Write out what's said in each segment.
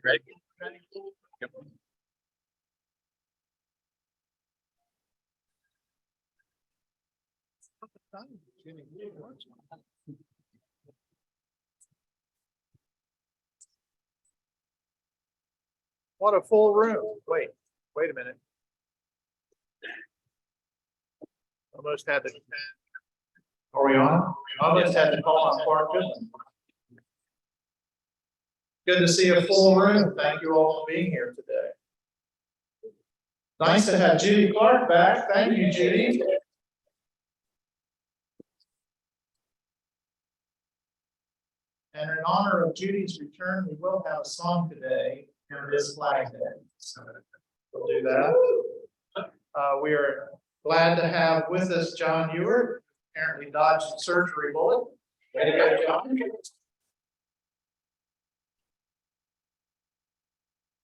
Ready? Yep. What a full room. Wait a minute. Almost had to. Are we on? Almost had to call on Clark Goodman. Good to see a full room. Thank you all for being here today. Nice to have Judy Clark back. Thank you, Judy. And in honor of Judy's return, we will have a song today, and it is Flag Day. So we'll do that. We are glad to have with us John Ewart, apparently dodged a surgery bullet. Way to go, John.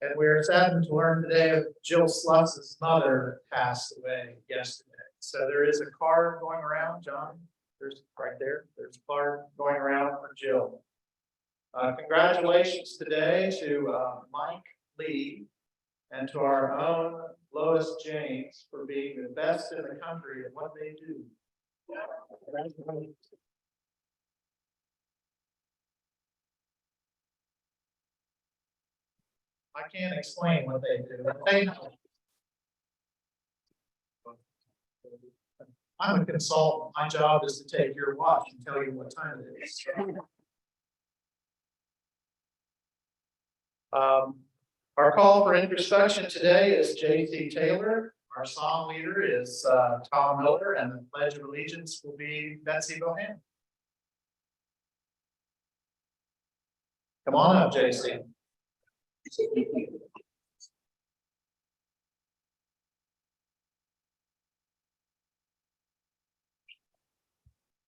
And we're saddened to learn today of Jill Sluss's mother passed away yesterday. So there is a card going around, John. There's right there. There's a card going around for Jill. Congratulations today to Mike Lee and to our own Lois James for being the best in the country at what they do. I can't explain what they do. I'm a consultant. My job is to take your watch and tell you what time it is. Our call for introduction today is J.C. Taylor. Our song leader is Tom Miller, and the Pledge of Allegiance will be Betsy Bohan. Come on up, J.C.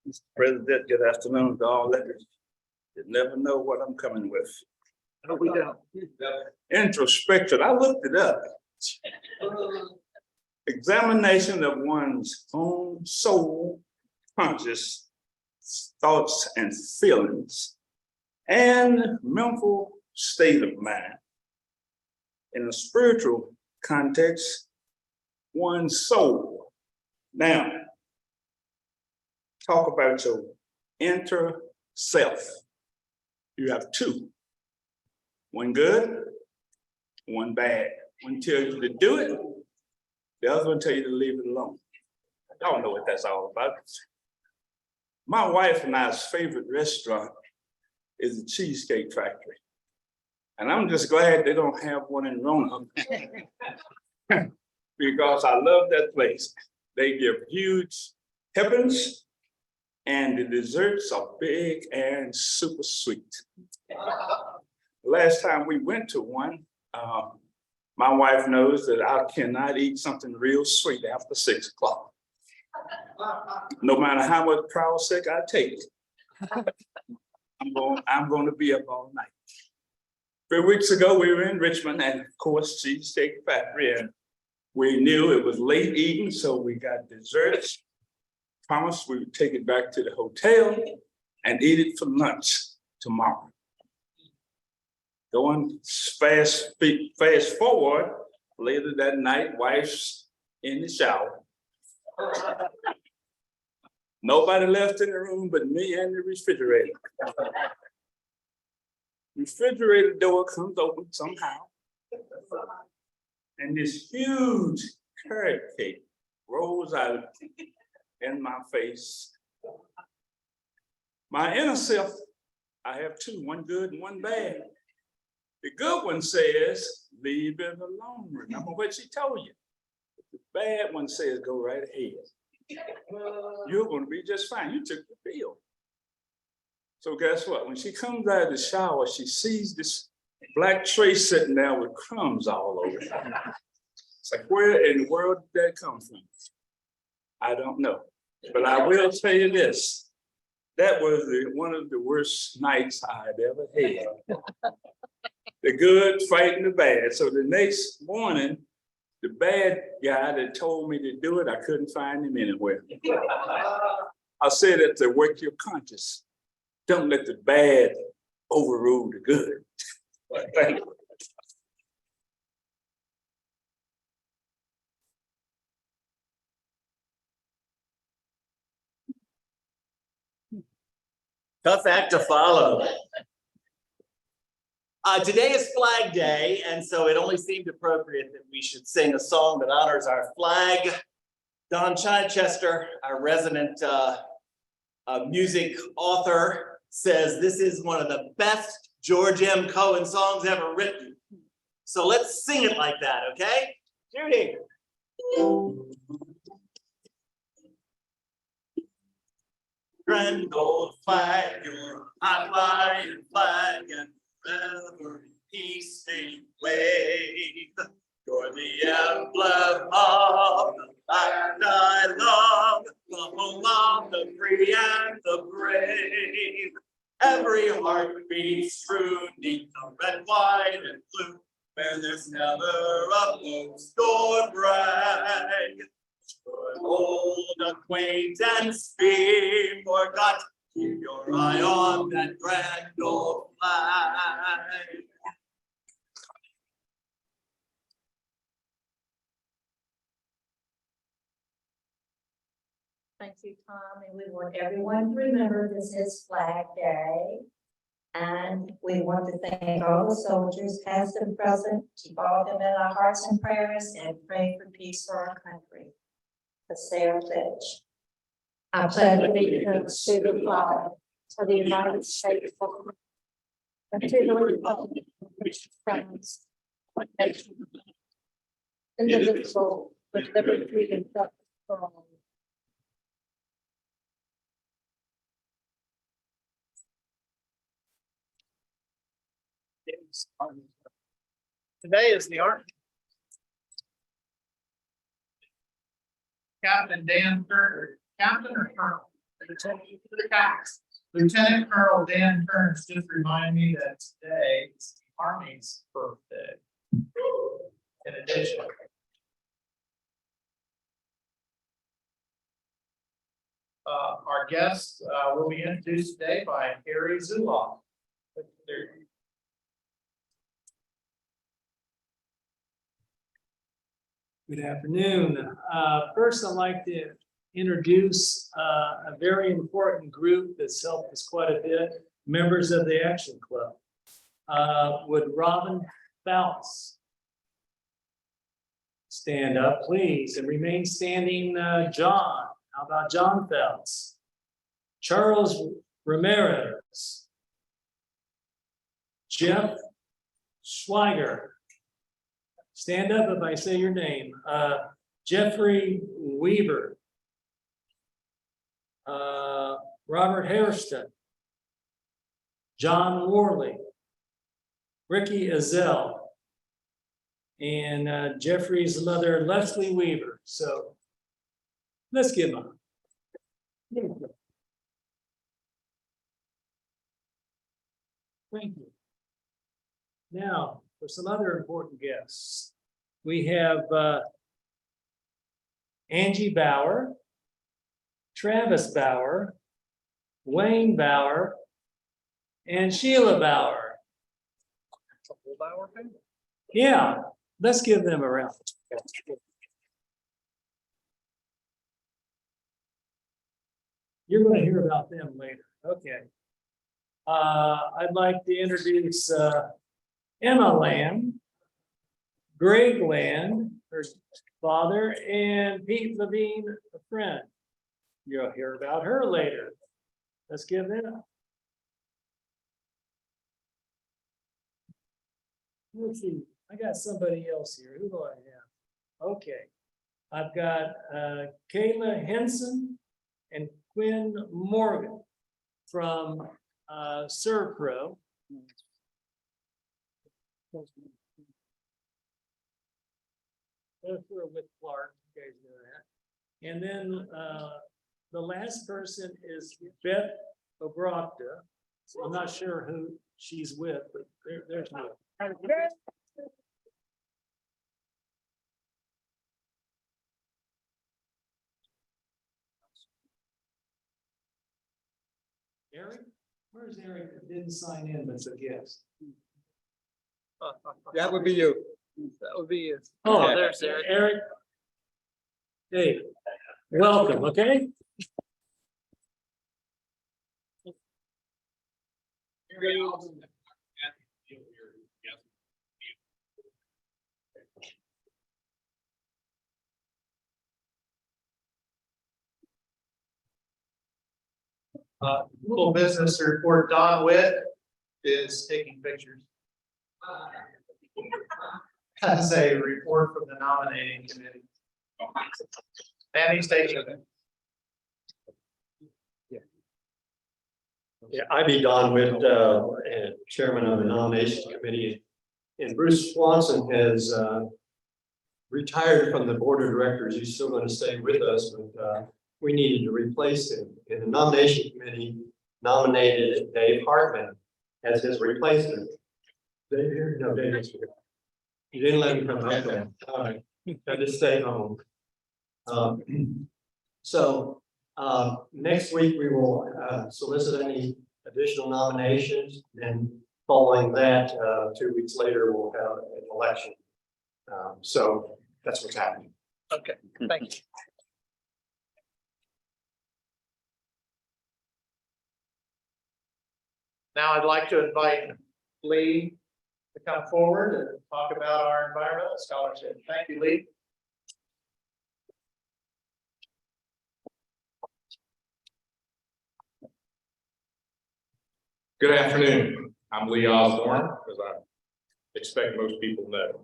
Mr. President, good afternoon to all letters. You never know what I'm coming with. No, we don't. Introspection, I looked it up. Examination of one's own soul, conscious thoughts and feelings, and mental state of mind. In a spiritual context, one's soul. Now, talk about your inner self. You have two. One good, one bad. One tells you to do it, the other one tells you to leave it alone. Y'all know what that's all about. My wife and I's favorite restaurant is the Cheesecake Factory. And I'm just glad they don't have one in Roanoke because I love that place. They give huge helpings and the desserts are big and super sweet. Last time we went to one, my wife knows that I cannot eat something real sweet after 6 o'clock. No matter how much Prozac I take, I'm going to be up all night. 3 weeks ago, we were in Richmond, and of course, Cheesecake Factory, and we knew it was late eating, so we got desserts. Promised we would take it back to the hotel and eat it for lunch tomorrow. Going fast forward, later that night, wife's in the shower. Nobody left in the room but me and the refrigerator. Refrigerator door comes open somehow, and this huge carrot cake rolls out in my face. My inner self, I have two, one good and one bad. The good one says, leave it alone. Remember what she told you. The bad one says, go right ahead. You're going to be just fine. You took the pill. So guess what? When she comes out of the shower, she sees this black tray sitting there with crumbs all over it. It's like, where in the world did that come from? I don't know. But I will tell you this. That was one of the worst nights I had ever had. The good fighting the bad. So the next morning, the bad guy that told me to do it, I couldn't find him anywhere. I said that to work your conscience. Don't let the bad overrule the good. Thank you. Tough act to follow. Today is Flag Day, and so it only seemed appropriate that we should sing a song that honors our flag. Don Chichester, our resident music author, says this is one of the best George M. Cohen songs ever written. So let's sing it like that, okay? Judy. Grand old flag, your high flying flag, and forever in peace they wave. You're the emblem of the land I love, the home of the free and the brave. Every heart beats true, neath the red, white, and blue, where there's never a boast or brag. Should old acquaintance be forgot, keep your eye on that grand old flag. Thank you, Tom, and we want everyone to remember this is Flag Day. And we want to thank all the soldiers, past and present, keep all of them in our hearts and prayers, and pray for peace for our country. The Sarah Pledge. I pledge allegiance to the flag of the United States of America, and to the republic which stands one nation, indivisible, with liberty and justice for all. Today is the Art. Captain Dan Turner, Captain or Colonel? Lieutenant Colonel Dan Turns just reminded me that today is the Army's birthday. In addition. Our guest will be introduced today by Harry Zuloff. Good afternoon. First, I'd like to introduce a very important group that's helped us quite a bit, members of the Action Club. Would Robin Fouts stand up, please, and remain standing? John, how about John Fouts? Charles Ramirez. Jeff Schweiger. Stand up if I say your name. Jeffrey Weaver. Robert Hairston. John Worley. Ricky Azell. And Jeffrey's mother, Leslie Weaver. So let's give them a. Thank you. Now, for some other important guests, we have Angie Bauer, Travis Bauer, Wayne Bauer, and Sheila Bauer. Yeah, let's give them a round. You're going to hear about them later. Okay. I'd like to introduce Emma Land, Greg Land, her father, and Pete Levine, a friend. You'll hear about her later. Let's give them up. Let's see, I got somebody else here. Who do I have? Okay, I've got Kayla Henson and Quinn Morgan from Serpro. We're with Clark, you guys know that. And then the last person is Beth Obrocta. So I'm not sure who she's with, but there's no. Eric? Where's Eric that didn't sign in as a guest? That would be you. That would be you. Oh, there's Eric. Eric. Hey, welcome, okay? Little business report, Don Witt is taking pictures. Has a report from the nominating committee. And he's taking it. Yeah, I be Don Witt, and Chairman of the Nominations Committee. And Bruce Swanson has retired from the Board of Directors. He's still going to stay with us, but we needed to replace him. And the Nomination Committee nominated Dave Hartman as his replacement. Dave here? No, Dave is here. You didn't let him come up there. All right, got to stay home. Next week we will solicit any additional nominations, and following that, 2 weeks later, we'll have an election. So that's what's happening. Okay, thank you. Now I'd like to invite Lee to come forward and talk about our environmental scholarship. Thank you, Lee. Good afternoon. I'm Lee Osborne, as I expect most people know.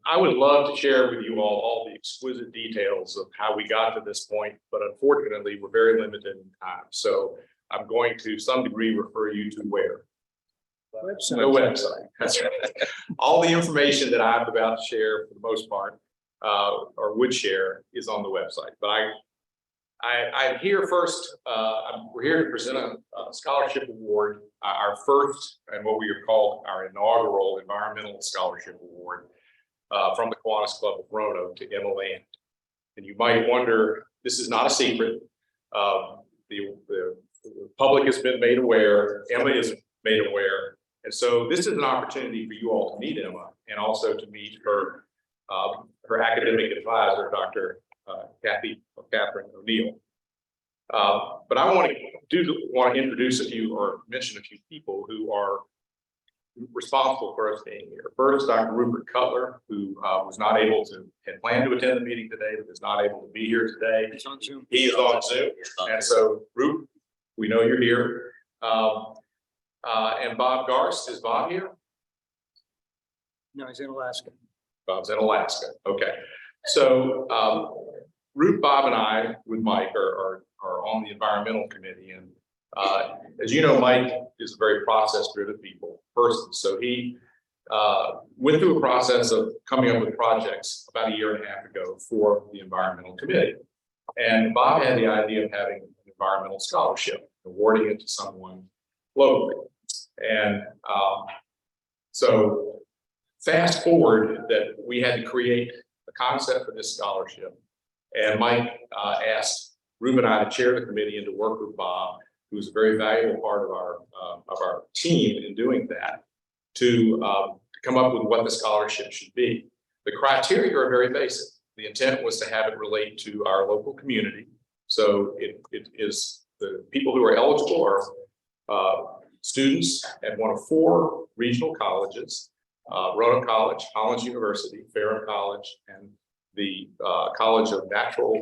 I would love to share with you all the exquisite details of how we got to this point, but unfortunately, we're very limited in time. So I'm going to some degree refer you to where? The website. That's right. All the information that I'm about to share, for the most part, or would share, is on the website. But I'm here first. We're here to present a scholarship award, our first and what we are called our inaugural environmental scholarship award from the Kiwanis Club of Roanoke to Emma Land. And you might wonder, this is not a secret. The public has been made aware. Emma is made aware. And so this is an opportunity for you all to meet Emma and also to meet her academic advisor, Dr. Catherine O'Neill. But I want to introduce a few or mention a few people who are responsible for us being here. First, Dr. Rupert Cutler, who had planned to attend the meeting today, but is not able to be here today. It's on Zoom. He is on Zoom. And so, Rupert, we know you're here. And Bob Garst, is Bob here? No, he's in Alaska. Bob's in Alaska. Okay. So Ruth, Bob, and I with Mike are on the environmental committee. And as you know, Mike is a very process-driven person. So he went through a process of coming up with projects about a year and a half ago for the environmental committee. And Bob had the idea of having an environmental scholarship, awarding it to someone locally. And so fast forward that we had to create a concept for this scholarship. And Mike asked Rube and I to chair the committee and to work with Bob, who is a very valuable part of our team in doing that, to come up with what the scholarship should be. The criteria are very basic. The intent was to have it relate to our local community. So it is the people who are eligible are students at one of 4 regional colleges, Roanoke College, College University, Ferrum College, and the College of Natural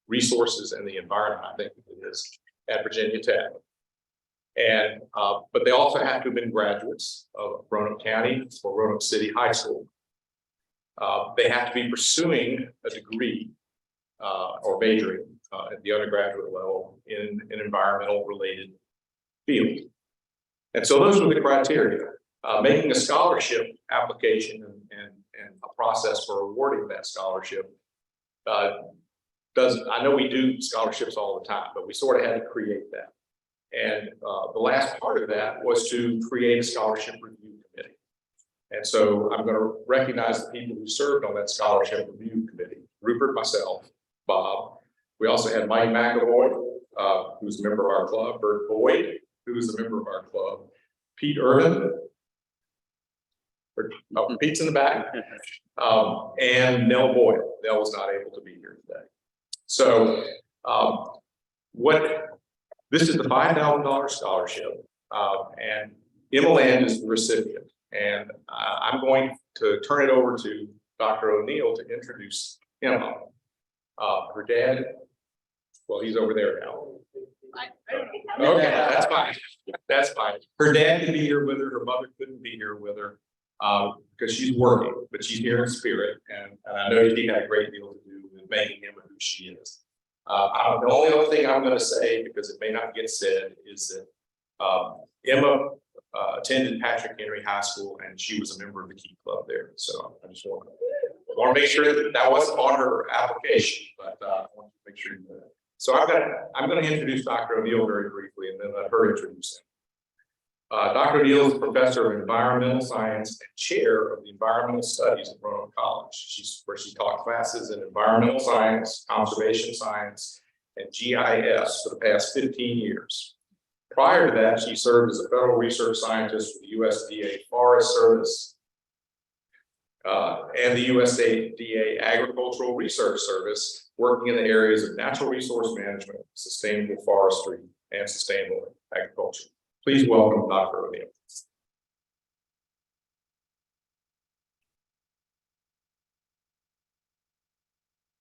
Resources and the Environment, I think it is, at Virginia Tech. And but they also have to have been graduates of Roanoke County or Roanoke City High School. They have to be pursuing a degree or majoring at the undergraduate level in an environmental related field. And so those were the criteria. Making a scholarship application and a process for awarding that scholarship I know we do scholarships all the time, but we sort of had to create that. And the last part of that was to create a scholarship review committee. And so I'm going to recognize the people who served on that scholarship review committee: Rupert, myself, Bob. We also had Mike McAvoy, who's a member of our club, Bert Boyd, who is a member of our club, Pete Irvin, Pete's in the back, and Nell Boyle. Nell was not able to be here today. So what This is the $5,000 scholarship, and Emma Land is the recipient. And I'm going to turn it over to Dr. O'Neill to introduce Emma. Her dad, well, he's over there now. Okay, that's fine. That's fine. Her dad could be here with her. Her mother couldn't be here with her because she's working, but she's here in spirit. And I know she had a great deal to do with making Emma who she is. The only other thing I'm going to say, because it may not get said, is that Emma attended Patrick Henry High School, and she was a member of the Key Club there. So I just want to make sure that that wasn't on her application, but I want to make sure that. So I'm going to introduce Dr. O'Neill very briefly, and then let her introduce him. Dr. O'Neill is a professor of environmental science and chair of the environmental studies at Roanoke College. Where she taught classes in environmental science, conservation science, and GIS for the past 15 years. Prior to that, she served as a federal research scientist for the USDA Forest Service and the USDA Agricultural Research Service, working in the areas of natural resource management, sustainable forestry, and sustainable agriculture. Please welcome Dr. O'Neill.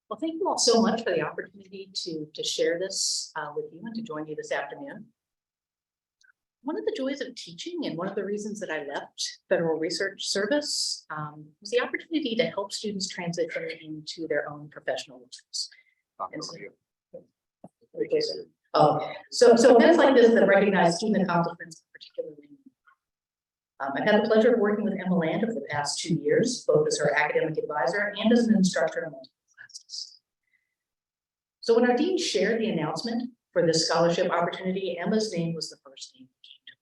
Well, thank you all so much for the opportunity to share this with you and to join you this afternoon. One of the joys of teaching and one of the reasons that I left Federal Research Service was the opportunity to help students transition into their own professional lives. So events like this that recognize student accomplishments particularly. I've had the pleasure of working with Emma Land over the past 2 years, both as her academic advisor and as an instructor in multiple classes. So when our dean shared the announcement for this scholarship opportunity, Emma's name was the first name that came to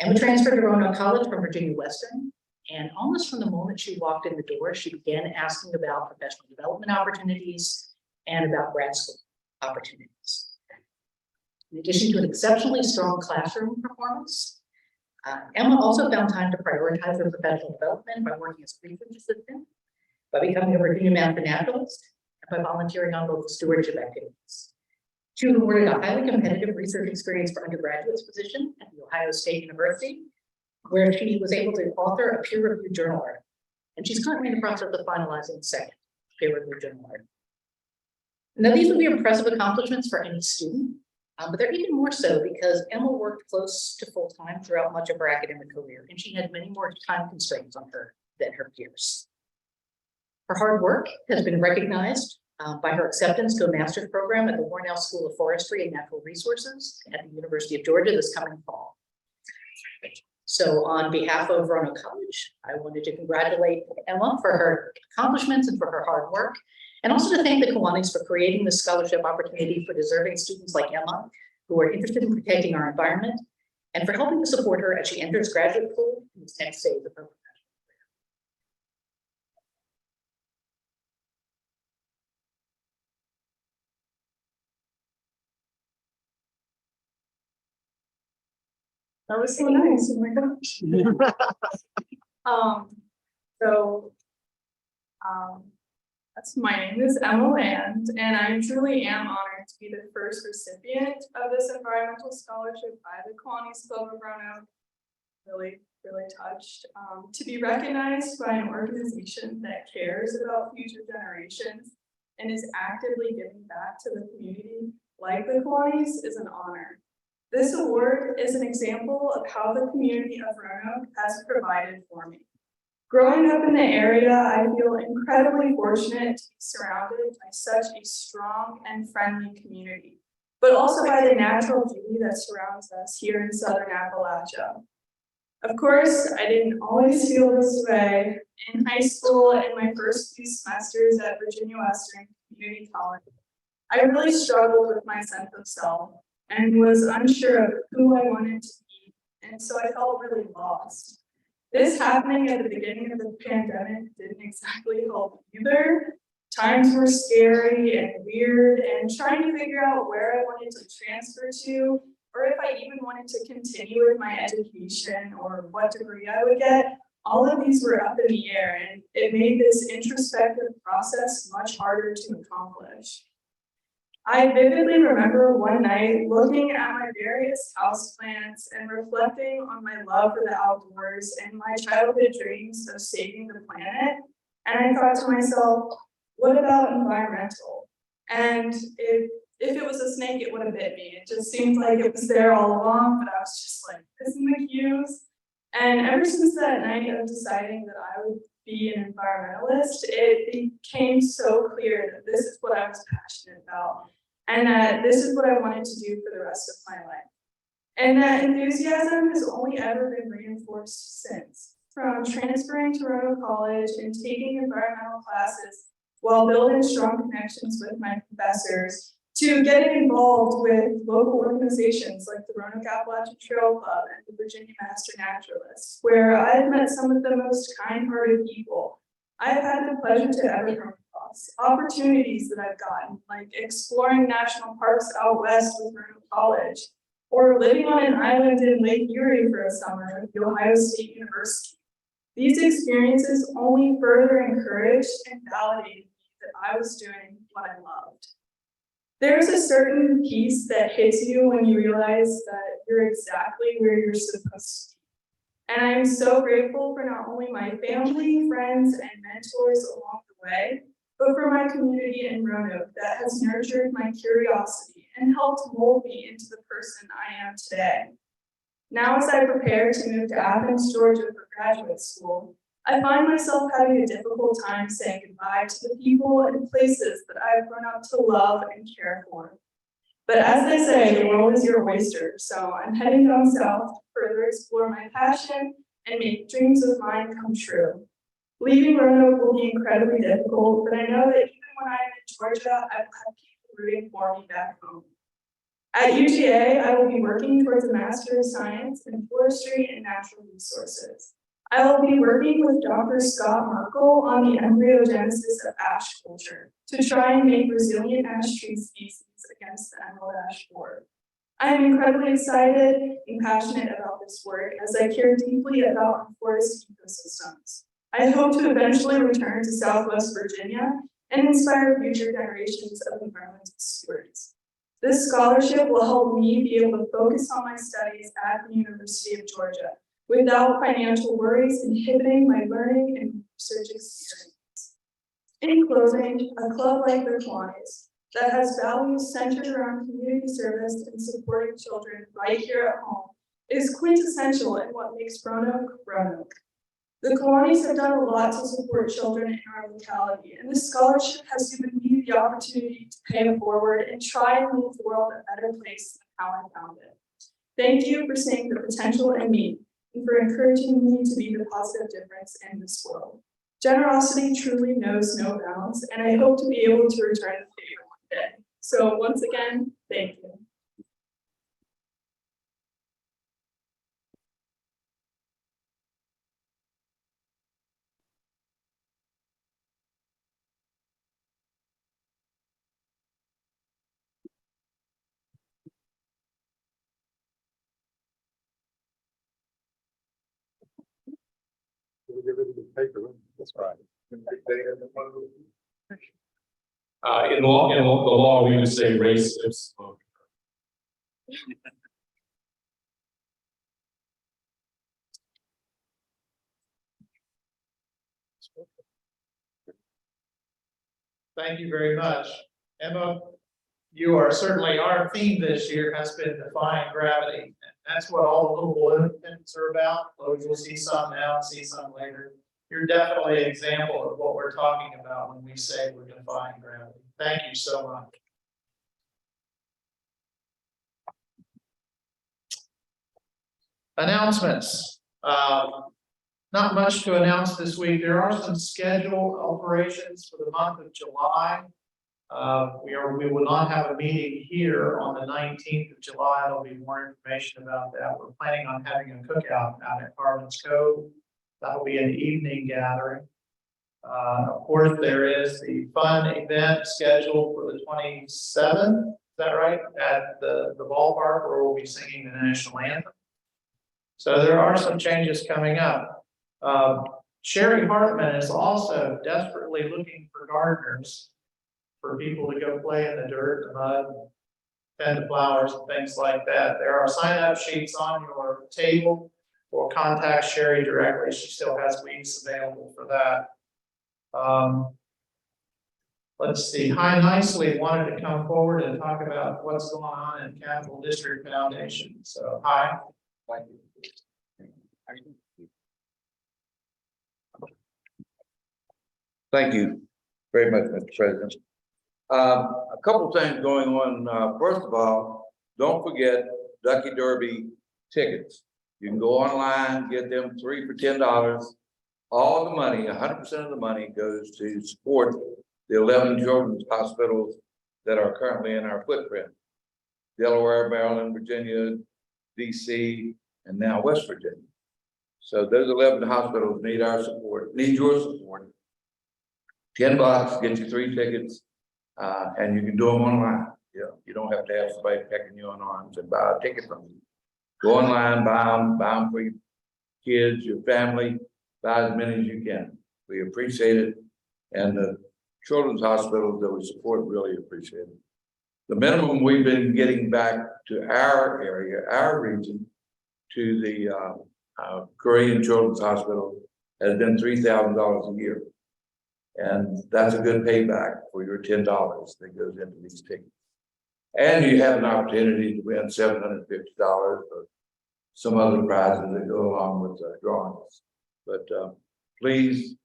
mind. Emma transferred to Roanoke College from Virginia Western, and almost from the moment she walked in the door, she began asking about professional development opportunities and about grad school opportunities. In addition to an exceptionally strong classroom performance, Emma also found time to prioritize her professional development by working as a research assistant, by becoming a Virginia Master Naturalist, and by volunteering on local stewardship activities. She was awarded a highly competitive research experience for undergraduate's position at The Ohio State University, where she was able to author a peer-reviewed journal article. And she's currently in the process of finalizing the second peer-reviewed journal article. Now, these would be impressive accomplishments for any student, but they're even more so because Emma worked close to full-time throughout much of her academic career, and she had many more time constraints on her than her peers. Her hard work has been recognized by her acceptance to a master's program at the Roanoke School of Forestry and Natural Resources at the University of Georgia this coming fall. So on behalf of Roanoke College, I wanted to congratulate Emma for her accomplishments and for her hard work, and also to thank the Kiwanis for creating this scholarship opportunity for deserving students like Emma, who are interested in protecting our environment, and for helping to support her as she enters graduate school in this next phase of her professional career. That was so nice. Oh my gosh. That's my name is Emma Land, and I truly am honored to be the first recipient of this environmental scholarship by the Kiwanis Club of Roanoke. Really touched to be recognized by an organization that cares about future generations and is actively giving back to the community like the Kiwanis is an honor. This award is an example of how the community of Roanoke has provided for me. Growing up in the area, I feel incredibly fortunate to be surrounded by such a strong and friendly community, but also by the natural beauty that surrounds us here in Southern Appalachia. Of course, I didn't always feel this way. In high school and my first few semesters at Virginia Western Community College, I really struggled with my sense of self and was unsure of who I wanted to be, and so I felt really lost. This happening at the beginning of the pandemic didn't exactly help either. Times were scary and weird, and trying to figure out where I wanted to transfer to, or if I even wanted to continue with my education or what degree I would get, all of these were up in the air, and it made this introspective process much harder to accomplish. I vividly remember one night looking at my various houseplants and reflecting on my love for the outdoors and my childhood dreams of saving the planet. And I thought to myself, what about environmental? And if it was a snake, it would have bit me. It just seemed like it was there all along, but I was just like missing the cues. And ever since that night of deciding that I would be an environmentalist, it became so clear that this is what I was passionate about, and that this is what I wanted to do for the rest of my life. And that enthusiasm has only ever been reinforced since. From transferring to Roanoke College and taking environmental classes while building strong connections with my professors, to getting involved with local organizations like the Roanoke Appalachian Trail Club and the Virginia Master Naturalists, where I've met some of the most kind-hearted people I've had the pleasure to ever come across. Opportunities that I've gotten, like exploring national parks out west with Roanoke College, or living on an island in Lake Erie for a summer with the Ohio State University. These experiences only further encouraged and validated me that I was doing what I loved. There's a certain peace that hits you when you realize that you're exactly where you're supposed to be. And I'm so grateful for not only my family, friends, and mentors along the way, but for my community in Roanoke that has nurtured my curiosity and helped mold me into the person I am today. Now, as I prepare to move to Athens, Georgia for graduate school, I find myself having a difficult time saying goodbye to the people and places that I've grown up to love and care for. But as they say, the world is your oyster, so I'm heading down south to further explore my passion and make dreams of mine come true. Leaving Roanoke will be incredibly difficult, but I know that even when I'm in Georgia, I will have people rooting for me back home. At UGA, I will be working towards a Master of Science in Forestry and Natural Resources. I will be working with Dr. Scott Merkel on the embryogenesis of ash culture to try and make resilient ash tree species against the emerald ash borer. I am incredibly excited and passionate about this work as I care deeply about forest ecosystems. I hope to eventually return to Southwest Virginia and inspire future generations of environmental stewards. This scholarship will help me be able to focus on my studies at the University of Georgia without financial worries inhibiting my learning and research experience. In closing, a club like the Kiwanis that has values centered around community service and supporting children right here at home is quintessential in what makes Roanoke, Roanoke. The Kiwanis have done a lot to support children in our locality, and this scholarship has given me the opportunity to pay it forward and try and make the world a better place than how I found it. Thank you for seeing the potential in me and for encouraging me to be the positive difference in this world. Generosity truly knows no bounds, and I hope to be able to return the favor one day. So once again, thank you. That's right. In the law, we would say racist. Thank you very much. Emma, you are certainly, our theme this year has been defying gravity. And that's what all the little balloon pins are about. You'll see some now, see some later. You're definitely an example of what we're talking about when we say we're defying gravity. Thank you so much. Announcements. Not much to announce this week. There are some scheduled operations for the month of July. We will not have a meeting here on the 19th of July. There'll be more information about that. We're planning on having a cookout out at Carmen's Cove. That'll be an evening gathering. Of course, there is the fun event scheduled for the 27th. Is that right? At the ballpark where we'll be singing the national anthem. So there are some changes coming up. Sherry Hartman is also desperately looking for gardeners for people to go play in the dirt, the mud, tend to flowers and things like that. There are sign-up sheets on your table, or contact Sherry directly. She still has weeks available for that. Let's see, High Nicely wanted to come forward and talk about what's going on in Capital District Foundation. So, hi. Thank you very much, Mr. President. A couple things going on. First of all, don't forget Ducky Derby tickets. You can go online, get them 3 for $10. All the money, 100% of the money goes to support the 11 children's hospitals that are currently in our footprint. Delaware, Maryland, Virginia, DC, and now West Virginia. So those 11 hospitals need our support, need your support. $10 gets you 3 tickets, and you can do them online. You don't have to have somebody pecking you on arms and buy a ticket from you. Go online, buy them for your kids, your family, buy as many as you can. We appreciate it, and the children's hospitals that we support really appreciate it. The minimum we've been getting back to our area, our region, to the Korean Children's Hospital has been $3,000 a year. And that's a good payback for your $10 that goes into these tickets. And you have an opportunity to win $750 or some other prizes that go along with drawings. But please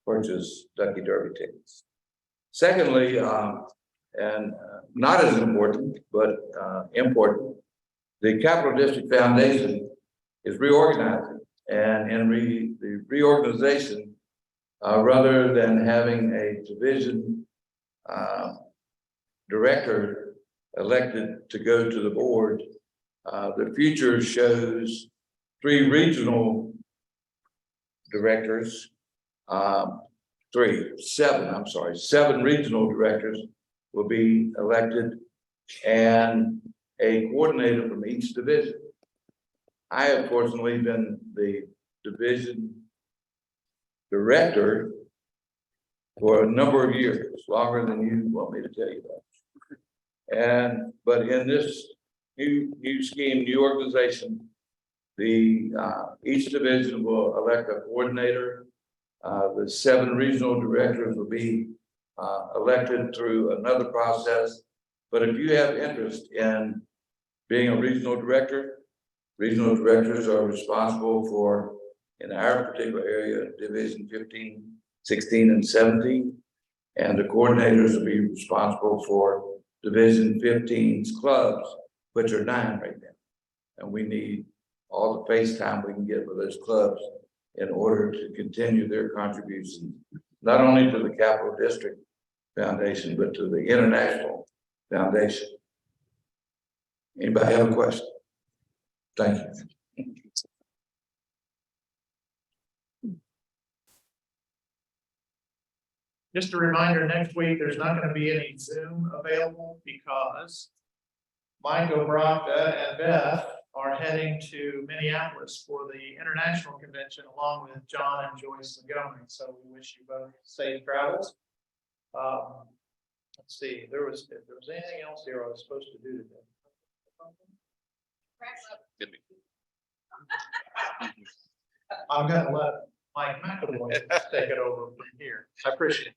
purchase Ducky Derby tickets. Secondly, and not as important, but important, the Capital District Foundation is reorganizing. And in the reorganization, rather than having a division director elected to go to the board, the future shows 3 regional directors, 7 regional directors will be elected, and a coordinator from each division. I have fortunately been the division director for a number of years, longer than you want me to tell you that. But in this new scheme, new organization, each division will elect a coordinator. The 7 regional directors will be elected through another process. But if you have interest in being a regional director, regional directors are responsible for, in our particular area, Division 15, 16, and 17. And the coordinators will be responsible for Division 15's clubs, which are 9 right now. And we need all the face time we can get with those clubs in order to continue their contributions, not only to the Capital District Foundation, but to the International Foundation. Anybody have a question? Thank you. Just a reminder, next week, there's not going to be any Zoom available because Mike Obraka and Beth are heading to Minneapolis for the international convention along with John and Joyce Montgomery. So we wish you both safe travels. Let's see, if there was anything else here I was supposed to do today. I'm gonna let Mike McAvoy take it over from here. I appreciate it.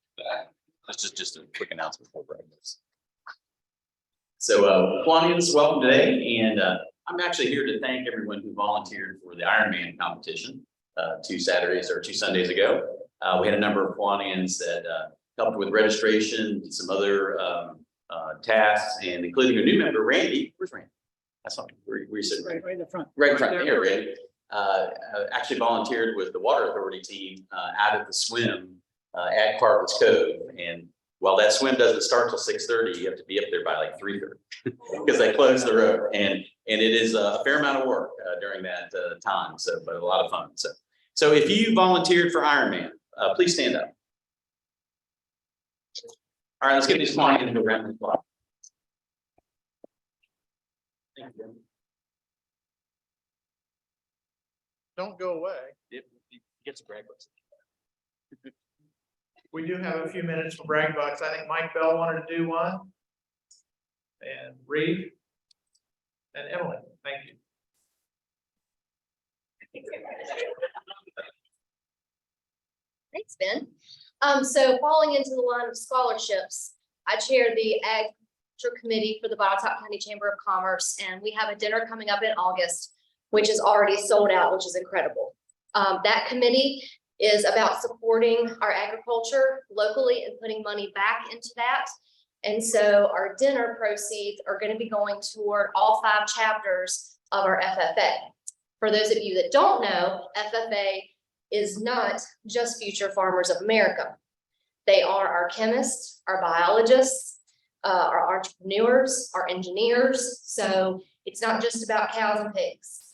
That's just a quick announcement for breakfast. So, Kiwanis, welcome today, and I'm actually here to thank everyone who volunteered for the Ironman competition 2 Sundays ago. We had a number of Kiwanis that helped with registration and some other tasks, and including a new member, Randy. Where's Randy? That's not where you sitting. Right in the front. Right in front there, Randy. Actually volunteered with the Water Authority team out at the swim at Cartwoods Cove. And while that swim doesn't start till 6:30, you have to be up there by like 3:30 because they close the road. And it is a fair amount of work during that time. So, but a lot of fun. So if you volunteered for Ironman, please stand up. All right, let's get these clients into a round of applause. Thank you. Don't go away. It gets a breakfast. we do have a few minutes for brag bucks. I think Mike Bell wanted to do one. And Reed. And Emily, thank you. Thanks, Ben. So falling into the line of scholarships, I chair the Agriculture Committee for the Botetourt County Chamber of Commerce, and we have a dinner coming up in August, which is already sold out, which is incredible. That committee is about supporting our agriculture locally and putting money back into that. And so our dinner proceeds are going to be going toward all 5 chapters of our FFA. For those of you that don't know, FFA is not just Future Farmers of America. They are our chemists, our biologists, our entrepreneurs, our engineers. So it's not just about cows and pigs.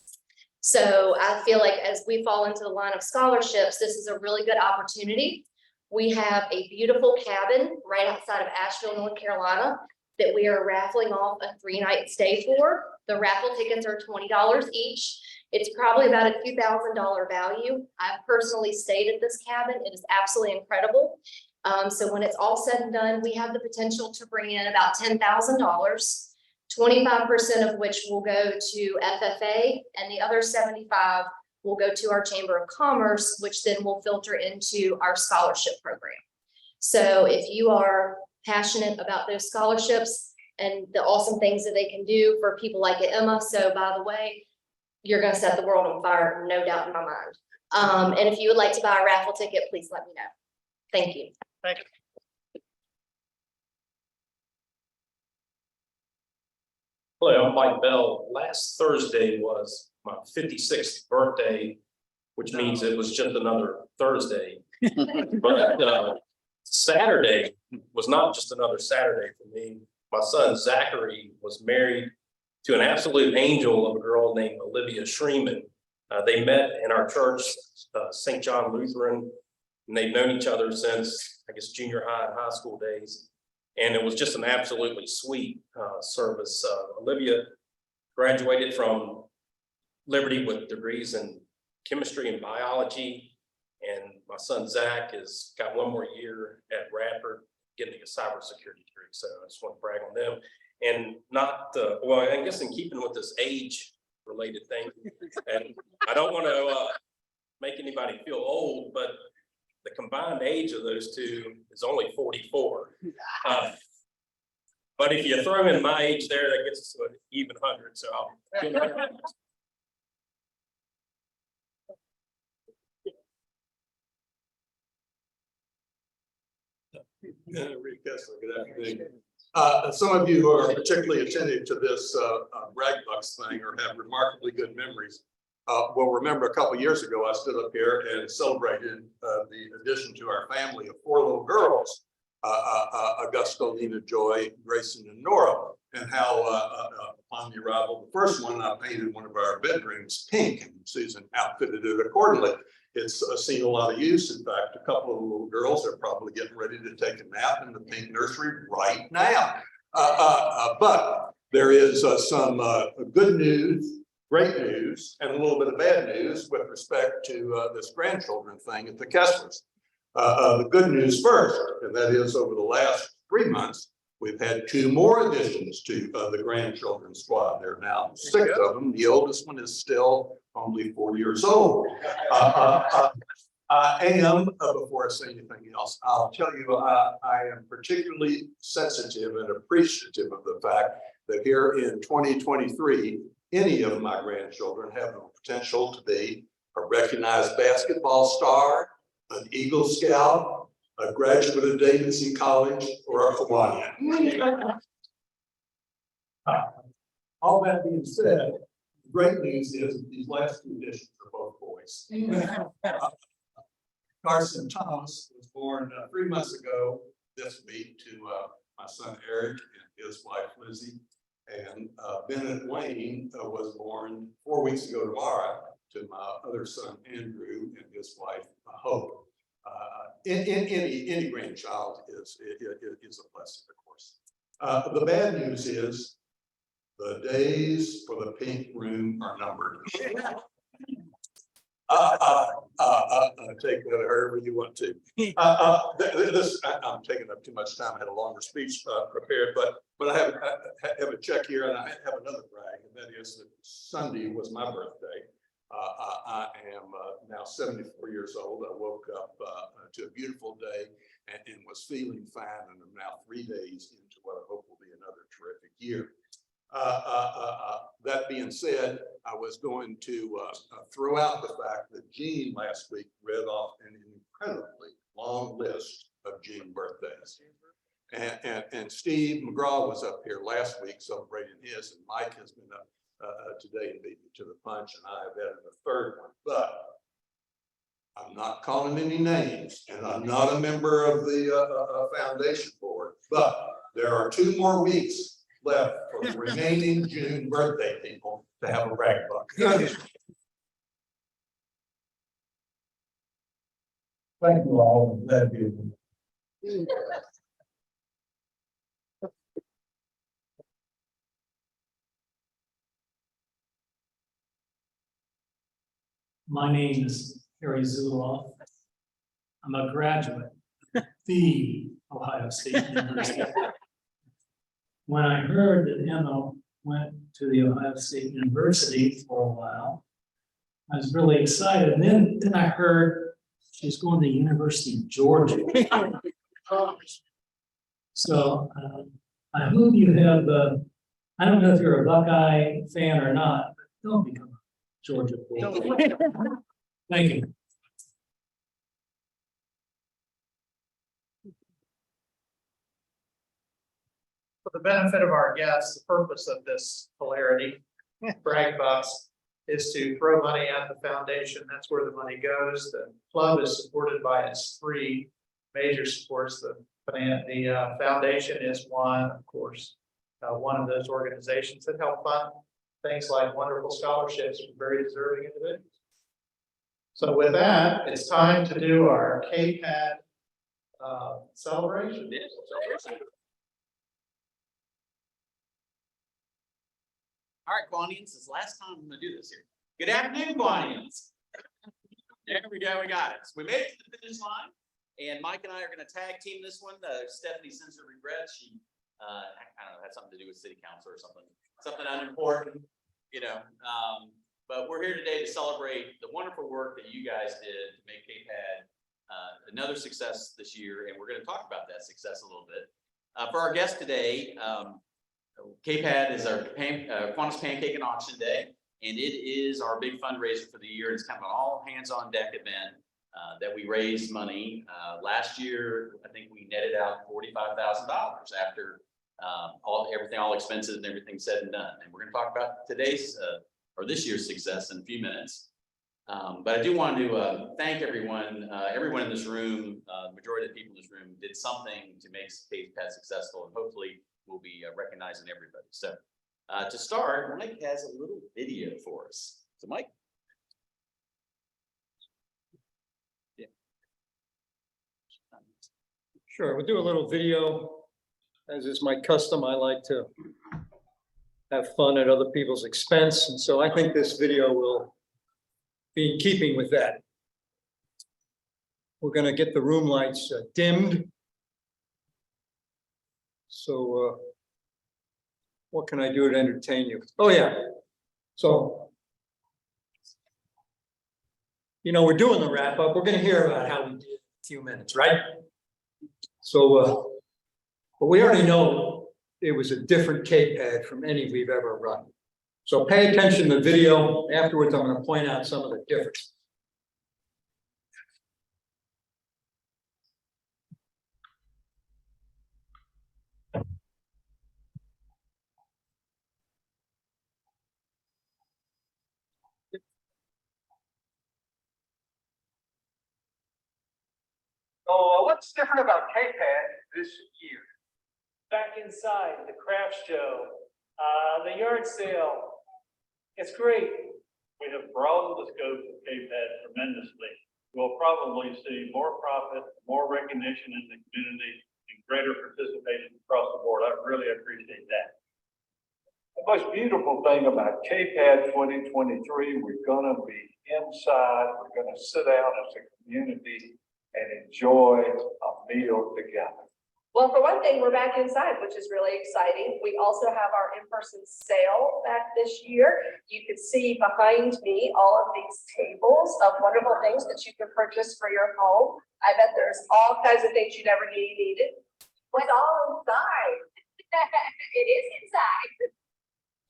So I feel like as we fall into the line of scholarships, this is a really good opportunity. We have a beautiful cabin right outside of Asheville, North Carolina, that we are raffling off a 3-night stay for. The raffle tickets are $20 each. It's probably about a $2,000 value. I've personally stayed at this cabin. It is absolutely incredible. So when it's all said and done, we have the potential to bring in about $10,000. 25% of which will go to FFA, and the other 75 will go to our Chamber of Commerce, which then will filter into our scholarship program. So if you are passionate about those scholarships and the awesome things that they can do for people like Emma, so by the way, you're going to set the world on fire, no doubt in my mind. And if you would like to buy a raffle ticket, please let me know. Thank you. Thank you. Hello, I'm Mike Bell. Last Thursday was my 56th birthday, which means it was just another Thursday. But Saturday was not just another Saturday for me. My son Zachary was married to an absolute angel of a girl named Olivia Schreeman. They met in our church, St. John Lutheran, and they've known each other since, I guess, junior high and high school days. And it was just an absolutely sweet service. Olivia graduated from Liberty with degrees in chemistry and biology. And my son Zach has got 1 more year at Radford getting a cybersecurity degree. So I just want to brag on them. And not, well, I guess in keeping with this age related thing, and I don't want to make anybody feel old, but the combined age of those two is only 44. But if you throw in my age there, that gets us to an even 100. So I'll Rick Kessler, good afternoon. Some of you who are particularly attentive to this brag bucks thing or have remarkably good memories will remember a couple years ago, I stood up here and celebrated the addition to our family of 4 little girls, Augusto, Nina, Joy, Grayson, and Nora, and how upon the arrival of the first one, I painted one of our bedrooms pink, and Susan outfitted it accordingly. It's seen a lot of use. In fact, a couple of the little girls are probably getting ready to take a nap in the pink nursery right now. But there is some good news, great news, and a little bit of bad news with respect to this grandchildren thing at the Kesslers. The good news first, and that is over the last 3 months, we've had 2 more additions to the grandchildren squad. There are now 6 of them. The oldest one is still only 4 years old. I am, before I say anything else, I'll tell you, I am particularly sensitive and appreciative of the fact that here in 2023, any of my grandchildren have the potential to be a recognized basketball star, an Eagle Scout, a graduate of Davidson College, or a Kiwanis. All that being said, great news is that these last 2 additions are both boys. Carson Thomas was born 3 months ago this week to my son Eric and his wife Lizzie. And Bennett Wayne was born 4 weeks ago tomorrow to my other son Andrew and his wife Hope. Any grandchild is a blessing, of course. The bad news is the days for the pink room are numbered. take that however you want to. I'm taking up too much time. I had a longer speech prepared, but I have a check here, and I have another brag, and that is that Sunday was my birthday. I am now 74 years old. I woke up to a beautiful day and was feeling fine, and I'm now 3 days into what I hope will be another terrific year. That being said, I was going to throw out the fact that Gene last week read off an incredibly long list of Gene birthdays. And Steve McGraw was up here last week celebrating his, and Mike has been up today and beat me to the punch, and I have added a third one. But I'm not calling any names, and I'm not a member of the foundation board, but there are 2 more weeks left for the remaining June birthday people to have a brag buck. Thank you all. That'd be. My name is Harry Zuloff. I'm a graduate of the Ohio State University. When I heard that Emma went to the Ohio State University for a while, I was really excited. And then I heard she's going to the University of Georgia. So I hope you have, I don't know if you're a Buckeye fan or not, but don't become a Georgia Bull. Thank you. For the benefit of our guests, the purpose of this hilarity brag bucks is to throw money at the foundation. That's where the money goes. The club is supported by its 3 major supports. The foundation is one, of course, one of those organizations that help fund things like wonderful scholarships for very deserving individuals. So with that, it's time to do our KPAD celebration. All right, Kiwanis, it's the last time I'm gonna do this here. Good afternoon, Kiwanis. There we go, we got it. So we made it to the finish line, and Mike and I are gonna tag team this one. Stephanie sends her regrets. She, I don't know, had something to do with city council or something unimportant, you know. But we're here today to celebrate the wonderful work that you guys did to make KPAD another success this year, and we're gonna talk about that success a little bit. For our guest today, KPAD is our Kiwanis Pancake and Auction Day, and it is our big fundraiser for the year. It's kind of an all hands on deck event that we raise money. Last year, I think we netted out $45,000 after all expenses and everything said and done. And we're going to talk about today's or this year's success in a few minutes. But I do want to thank everyone. Everyone in this room, the majority of the people in this room did something to make KPAD successful, and hopefully we'll be recognizing everybody. So to start, Mike has a little video for us. So Mike. Yeah. Sure, we'll do a little video. As is my custom, I like to have fun at other people's expense. And so I think this video will be in keeping with that. We're going to get the room lights dimmed. So what can I do to entertain you? Oh, yeah. So, you know, we're doing the wrap up. We're going to hear about how we did in a few minutes, right? So, but we already know it was a different KPAD from any we've ever run. So pay attention to the video. Afterwards, I'm going to point out some of the differences. So what's different about KPAD this year? Back inside, the craft show, the yard sale. It's great. We have broadened the scope of KPAD tremendously. We'll probably see more profit, more recognition in the community, and greater participation across the board. I really appreciate that. The most beautiful thing about KPAD 2023, we're gonna be inside. We're gonna sit down as a community and enjoy a meal together. Well, for one thing, we're back inside, which is really exciting. We also have our in-person sale back this year. You can see behind me all of these tables of wonderful things that you can purchase for your home. I bet there's all kinds of things you never knew you needed. It's all inside. It is inside.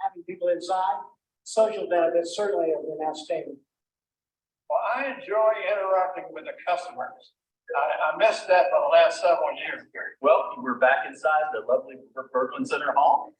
Having people inside, social benefits certainly have been outstanding. Well, I enjoy interacting with the customers. I missed that for the last several years. Well, we're back inside the lovely Berglund Center Hall,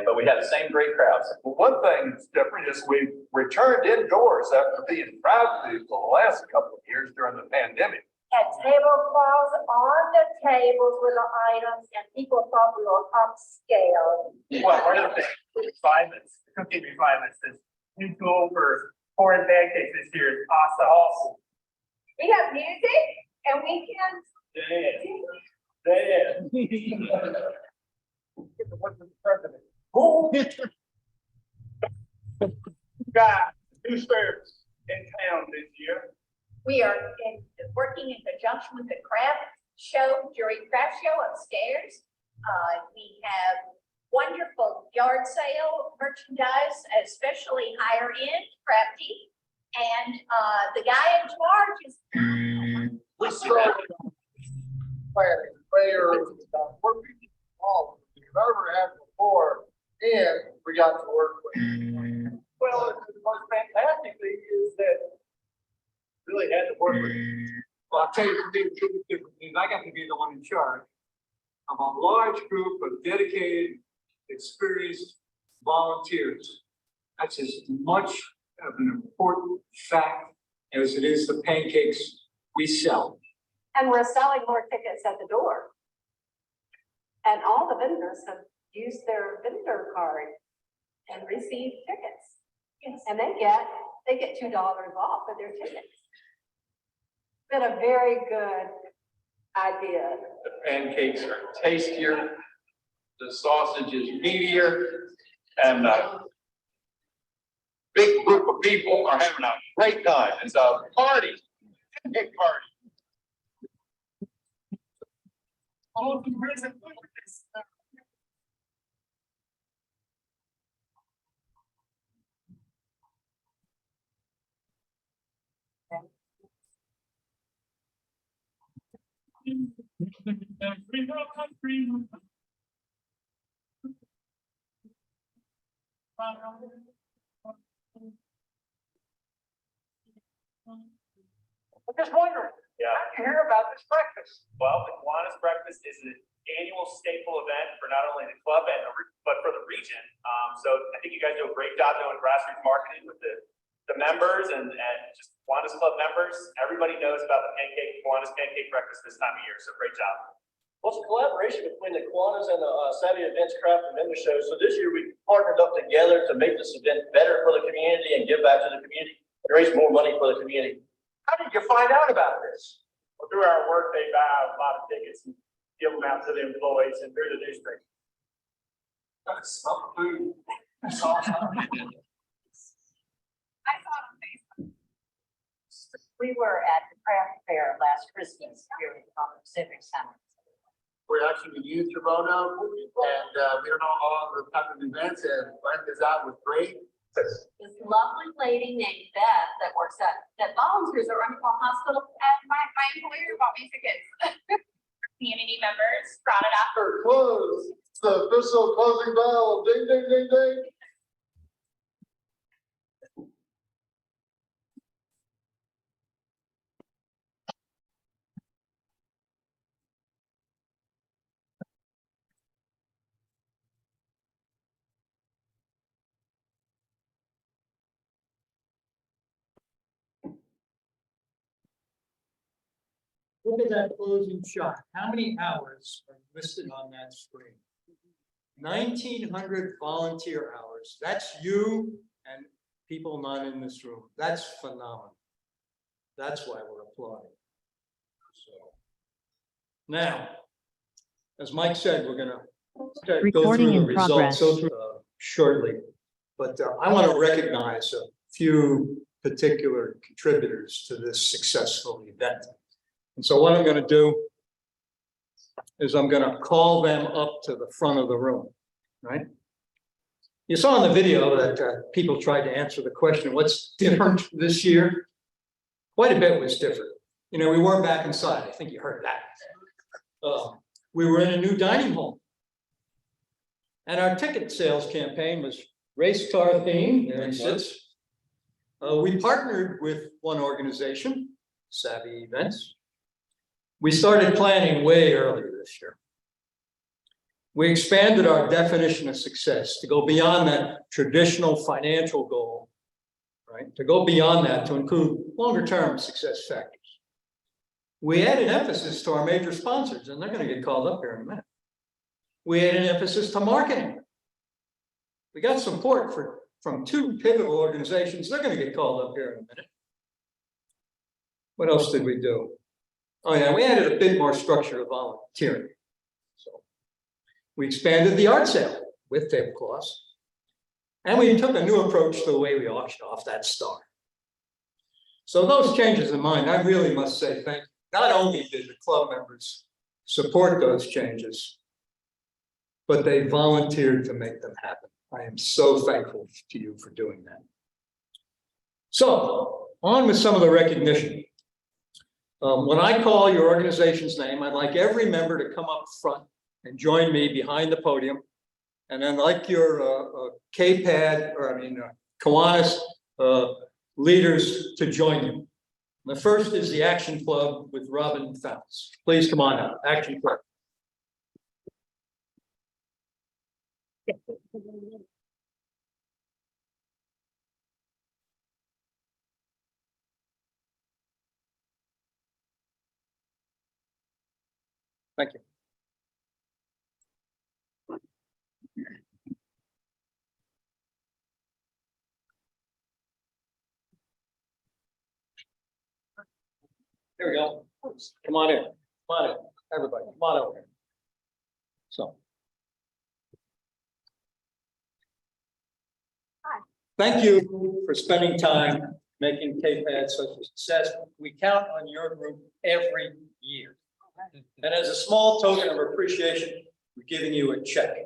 but we have the same great crowds. Well, one thing that's different is we've returned indoors after being privately for the last couple of years during the pandemic. Had tablecloths on the tables with the items, and people thought we were upscale. Well, one of the refinements, cooking refinements, this new tool for pouring pancakes this year is awesome. We have music and we can. Got new service in town this year. We are working in conjunction with the craft show, Jury Craft Show upstairs. We have wonderful yard sale merchandise, especially higher end crafty. And the guy in charge is. We started prayer, working all we've ever had before, and we got to work with. Well, the most fantastic thing is that really had to work with. Well, I'll tell you two different things. I got to be the one in charge of a large group of dedicated, experienced volunteers. That's as much of an important fact as it is the pancakes we sell. And we're selling more tickets at the door. And all the vendors have used their vendor card and received tickets. Yes. And they get $2 off of their tickets. Been a very good idea. The pancakes are tastier, the sausage is meatier, and big group of people are having a great time. It's a party, big party. I'm just wondering, how did you hear about this breakfast? Well, the Kiwanis breakfast is an annual staple event for not only the club but for the region. So I think you guys do a great job doing grassroots marketing with the members and just Kiwanis Club members. Everybody knows about the Kiwanis pancake breakfast this time of year. So great job. Well, it's a collaboration between the Kiwanis and the Savvy Events Craft and Vendor Show. So this year we partnered up together to make this event better for the community and give back to the community and raise more money for the community. How did you find out about this? Well, through our work, they buy a lot of tickets and give them out to the employees and through the newspaper. That's some food. I saw it on Facebook. We were at the craft fair last Christmas here in the Civic Center. We're actually in Youth Roanoke, and we don't know all the type of events, and Glenn is out with great. This lovely lady named Beth that volunteers at Roanoke Hospital. And my employer bought me tickets. Community members brought it up. For close, it's the official closing bell, ding, ding, ding, ding. Look at that closing shot. How many hours are listed on that screen? 1,900 volunteer hours. That's you and people not in this room. That's phenomenal. That's why we're applauding. So now, as Mike said, we're gonna go through the results shortly. But I want to recognize a few particular contributors to this successful event. And so what I'm going to do is I'm going to call them up to the front of the room, right? You saw in the video that people tried to answer the question, what's different this year? Quite a bit was different. You know, we weren't back inside. I think you heard that. We were in a new dining hall. And our ticket sales campaign was race car themed. There it sits. We partnered with one organization, Savvy Events. We started planning way earlier this year. We expanded our definition of success to go beyond that traditional financial goal, right? To go beyond that to include longer-term success factors. We added emphasis to our major sponsors, and they're going to get called up here in a minute. We added emphasis to marketing. We got support from two pivotal organizations. They're going to get called up here in a minute. What else did we do? Oh yeah, we added a bit more structure to volunteering. So we expanded the art sale with tablecloths. And we took a new approach to the way we auction off that star. So those changes in mind, I really must say thank you. Not only did the club members support those changes, but they volunteered to make them happen. I am so thankful to you for doing that. So on with some of the recognition. When I call your organization's name, I'd like every member to come up front and join me behind the podium. And then like your Kiwanis leaders to join you. The first is the Action Club with Robin Fouts. Please come on out, Action Club. Thank you. There we go. Come on in. Come on in. Everybody, come on over here. So. Hi. Thank you for spending time making KPAD such a success. We count on your group every year. And as a small token of appreciation, we're giving you a check.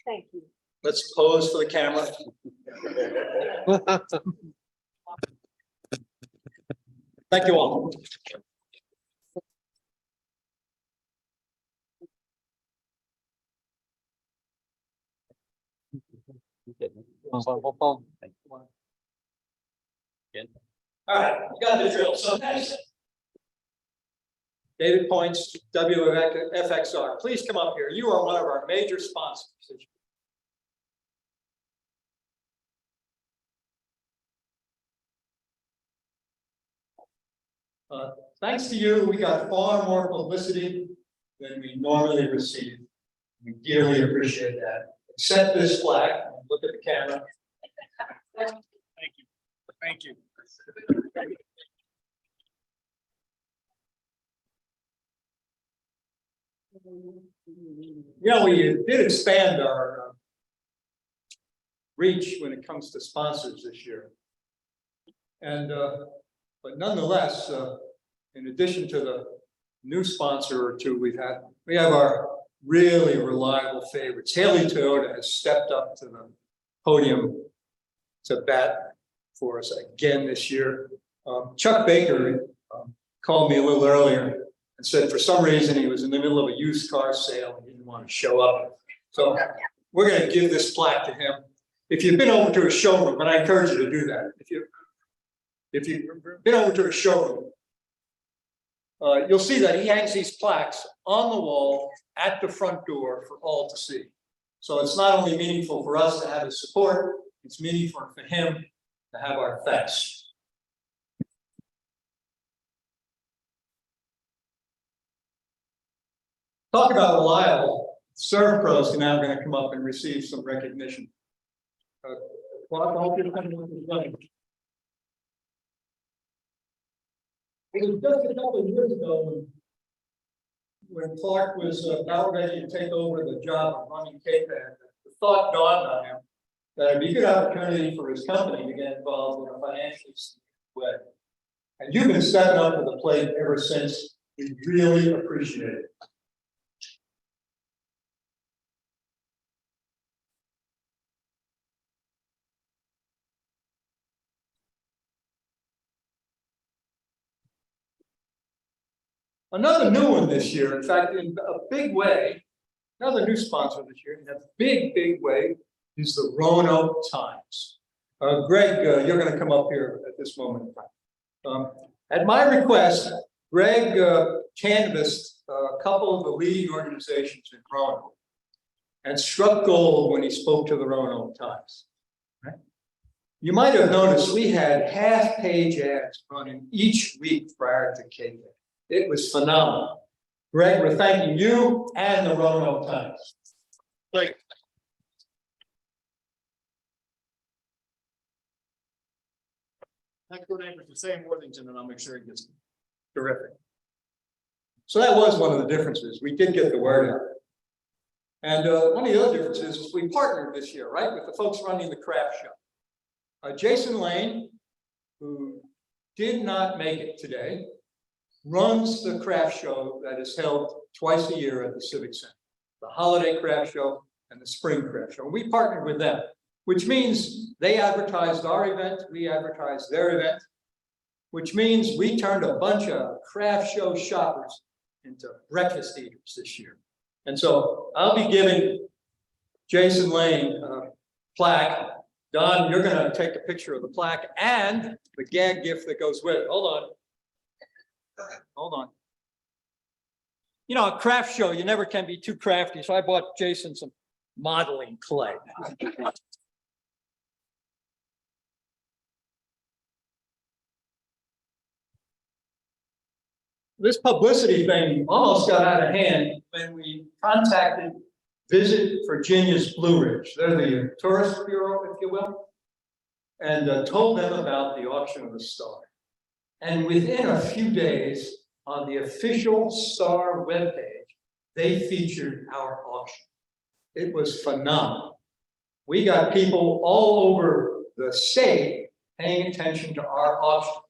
Thank you. Let's pose for the camera. Thank you all. All right, you got the drill. So next, David Points, WFXR. Please come up here. You are one of our major sponsors. Thanks to you, we got far more publicity than we normally receive. We dearly appreciate that. Accept this flag. Look at the camera. Thank you. Thank you. Yeah, we did expand our reach when it comes to sponsors this year. And but nonetheless, in addition to the new sponsor or two we have our really reliable favorites. Haley Toyota has stepped up to the podium to bat for us again this year. Chuck Baker called me a little earlier and said for some reason he was in the middle of a used car sale and didn't want to show up. So we're going to give this plaque to him. If you've been over to a showroom, and I encourage you to do that, if you've been over to a showroom, you'll see that he hangs these plaques on the wall at the front door for all to see. So it's not only meaningful for us to have his support, it's meaningful for him to have our thanks. Talk about reliable. Serve pros are now going to come up and receive some recognition. Well, I hope you're coming with this running. It was just a couple of years ago when Clark was about ready to take over the job of running KPAD. The thought dawned on him that it'd be a good opportunity for his company to get involved in a financially way. And you've been stepping up to the plate ever since. We really appreciate it. Another new one this year, in fact, in a big way, another new sponsor this year, in a big, big way, is the Roanoke Times. Greg, you're going to come up here at this moment in time. At my request, Greg canvassed a couple of the leading organizations in Roanoke and struck gold when he spoke to the Roanoke Times. Right? You might have noticed we had half-page ads running each week prior to KPAD. It was phenomenal. Greg, we're thanking you and the Roanoke Times. Like, Next door neighbors to say in Worthington, and I'll make sure it gets. Terrific. So that was one of the differences. We did get the word out. And one of the other differences is we partnered this year, right, with the folks running the craft show. Jason Lane, who did not make it today, runs the craft show that is held twice a year at the Civic Center, the holiday craft show and the spring craft show. We partnered with them, which means they advertised our event, we advertised their event, which means we turned a bunch of craft show shoppers into breakfast eaters this year. And so I'll be giving Jason Lane a plaque. Don, you're going to take a picture of the plaque and the gag gift that goes with it. Hold on. You know, a craft show, you never can be too crafty. So I bought Jason some modeling clay. This publicity thing almost got out of hand when we contacted Visit Virginia's Blue Ridge. They're the tourist bureau, if you will, and told them about the auction of the star. And within a few days, on the official Star webpage, they featured our auction. It was phenomenal. We got people all over the state paying attention to our auction.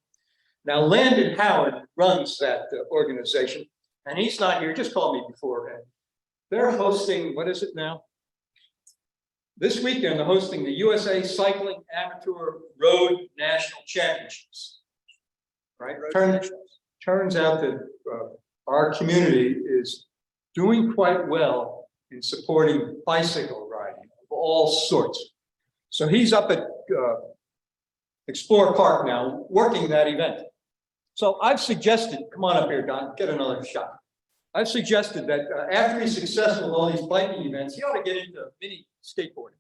Now, Landon Howard runs that organization, and he's not here. Just called me beforehand. They're hosting, what is it now? This weekend, they're hosting the USA Cycling Amateur Road National Championships. Right? Turns out that our community is doing quite well in supporting bicycle riding of all sorts. So he's up at Explore Park now, working that event. So I've suggested, come on up here, Don, get another shot. I've suggested that after he's successful with all these biking events, he ought to get into mini skateboarding.